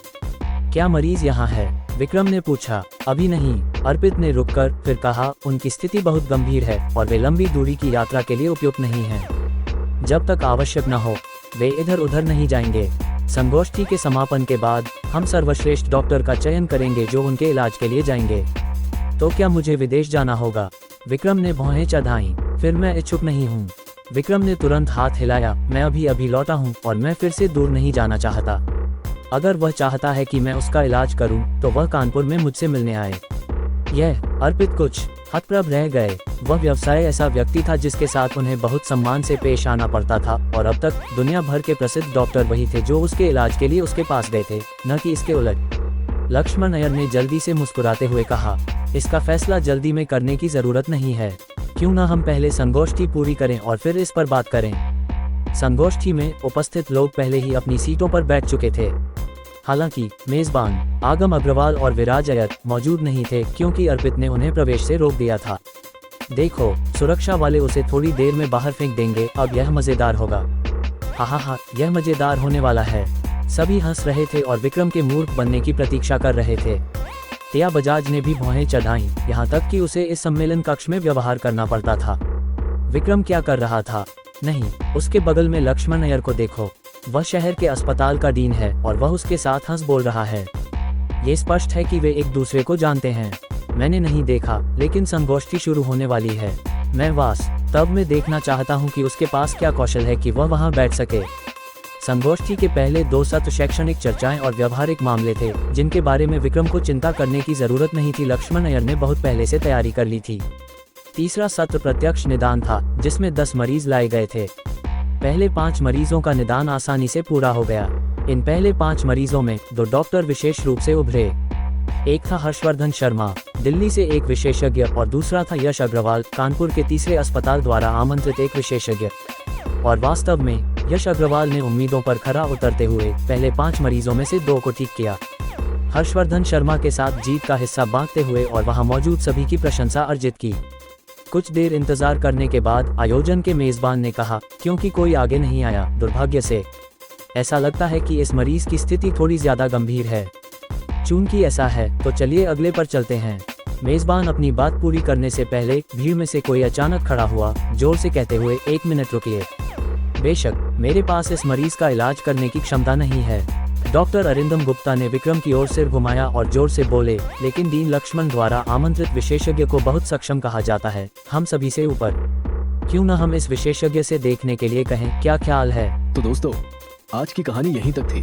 क्या मरीज यहाँ है? विक्रम ने पूछा। अभी नहीं, अर्पित ने रुककर फिर कहा। उनकी स्थिति बहुत गंभीर है और वे लंबी दूरी की यात्रा के लिए उपयुक्त नहीं हैं। जब तक आवश्यक न हो वे इधर उधर नहीं जाएंगे। संगोष्ठी के समापन के बाद हम सर्वश्रेष्ठ डॉक्टर का चयन करेंगे जो उनके इलाज के लिए जाएंगे। तो क्या मुझे विदेश जाना होगा? विक्रम ने भौहें चढ़ाईं। फिर मैं इच्छुक नहीं हूँ। विक्रम ने तुरंत हाथ हिलाया। मैं अभी लौटा हूँ और मैं फिर से दूर नहीं जाना चाहता। अगर वह चाहता है कि मैं उसका इलाज करूं, तो वह कानपुर में मुझसे मिलने आए। यह अर्पित कुछ हतप्रभ रह गए। वह व्यवसाय ऐसा व्यक्ति था जिसके साथ उन्हें बहुत सम्मान से पेश आना पड़ता था और अब तक दुनिया भर के प्रसिद्ध डॉक्टर वही थे जो उसके इलाज के लिए उसके पास गए थे, न कि इसके उलट। लक्ष्मण नैयर ने जल्दी से मुस्कुराते हुए कहा, इसका फैसला जल्दी में करने की जरूरत नहीं है। क्यों न हम पहले संगोष्ठी पूरी करें और फिर इस पर बात करें। संगोष्ठी में उपस्थित लोग पहले ही अपनी सीटों पर बैठ चुके थे। हालांकि मेजबान आगम अग्रवाल और विराज अय्यर मौजूद नहीं थे क्योंकि अर्पित ने उन्हें प्रवेश से रोक दिया था। देखो, सुरक्षा वाले उसे थोड़ी देर में बाहर फेंक देंगे। अब यह मजेदार होगा। हा, यह मजेदार होने वाला है। सभी हंस रहे थे और विक्रम के मूर्ख बनने की प्रतीक्षा कर रहे थे। तिया बजाज ने भी भौहें चढ़ाईं, यहाँ तक कि उसे इस सम्मेलन कक्ष में व्यवहार करना पड़ता था। विक्रम क्या कर रहा था? नहीं, उसके बगल में लक्ष्मण नैयर को देखो। वह शहर के अस्पताल का डीन है और वह उसके साथ हंस बोल रहा है। ये स्पष्ट है कि वे एक दूसरे को जानते हैं। मैंने नहीं देखा, लेकिन संगोष्ठी शुरू होने वाली है। मैं वास्तव में देखना चाहता हूँ कि उसके पास क्या कौशल है कि वह वहाँ बैठ सके। संगोष्ठी के पहले 2 सत्र शैक्षणिक चर्चाएं और व्यवहारिक मामले थे जिनके बारे में विक्रम को चिंता करने की जरूरत नहीं थी। लक्ष्मण नैयर ने बहुत पहले से तैयारी कर ली थी। तीसरा सत्र प्रत्यक्ष निदान था जिसमें 10 मरीज लाए गए थे। पहले 5 मरीजों का निदान आसानी से पूरा हो गया। इन पहले 5 मरीजों में 2 डॉक्टर विशेष रूप से उभरे। एक था हर्षवर्धन शर्मा, दिल्ली से एक विशेषज्ञ, और दूसरा था यश अग्रवाल, कानपुर के तीसरे अस्पताल द्वारा आमंत्रित एक विशेषज्ञ। और वास्तव में यश अग्रवाल ने उम्मीदों पर खरा उतरते हुए पहले 5 मरीजों में से 2 को ठीक किया। हर्षवर्धन शर्मा के साथ जीत का हिस्सा बांटते हुए और वहां मौजूद सभी की प्रशंसा अर्जित की। कुछ देर इंतजार करने के बाद आयोजन के मेजबान ने कहा, क्योंकि कोई आगे नहीं आया, दुर्भाग्य से ऐसा लगता है कि इस मरीज की स्थिति थोड़ी ज्यादा गंभीर है। चूंकि ऐसा है तो चलिए अगले पर चलते हैं। मेजबान अपनी बात पूरी करने से पहले भीड़ में से कोई अचानक खड़ा हुआ, जोर से कहते हुए, 1 मिनट रुकिए। बेशक मेरे पास इस मरीज का इलाज करने की क्षमता नहीं है। डॉक्टर अरिंदम गुप्ता ने विक्रम की ओर सिर घुमाया और जोर से बोले, लेकिन डीन लक्ष्मण द्वारा आमंत्रित विशेषज्ञ को बहुत सक्षम कहा जाता है, हम सभी से ऊपर। क्यों न हम इस विशेषज्ञ से देखने के लिए कहें, क्या ख्याल है? तो दोस्तों, आज की कहानी यहीं तक थी।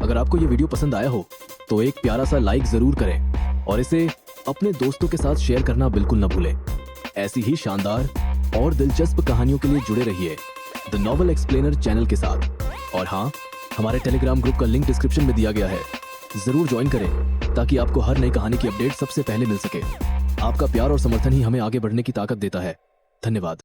अगर आपको ये वीडियो पसंद आया हो तो एक प्यारा सा लाइक जरूर करें और इसे अपने दोस्तों के साथ शेयर करना बिल्कुल न भूलें। ऐसी ही शानदार और दिलचस्प कहानियों के लिए जुड़े रहिए द नॉवल एक्सप्लेनर चैनल के साथ। और हाँ, हमारे टेलीग्राम ग्रुप का लिंक डिस्क्रिप्शन में दिया गया है, जरूर ज्वाइन करें ताकि आपको हर नई कहानी की अपडेट सबसे पहले मिल सके। आपका प्यार और समर्थन ही हमें आगे बढ़ने की ताकत देता है। धन्यवाद।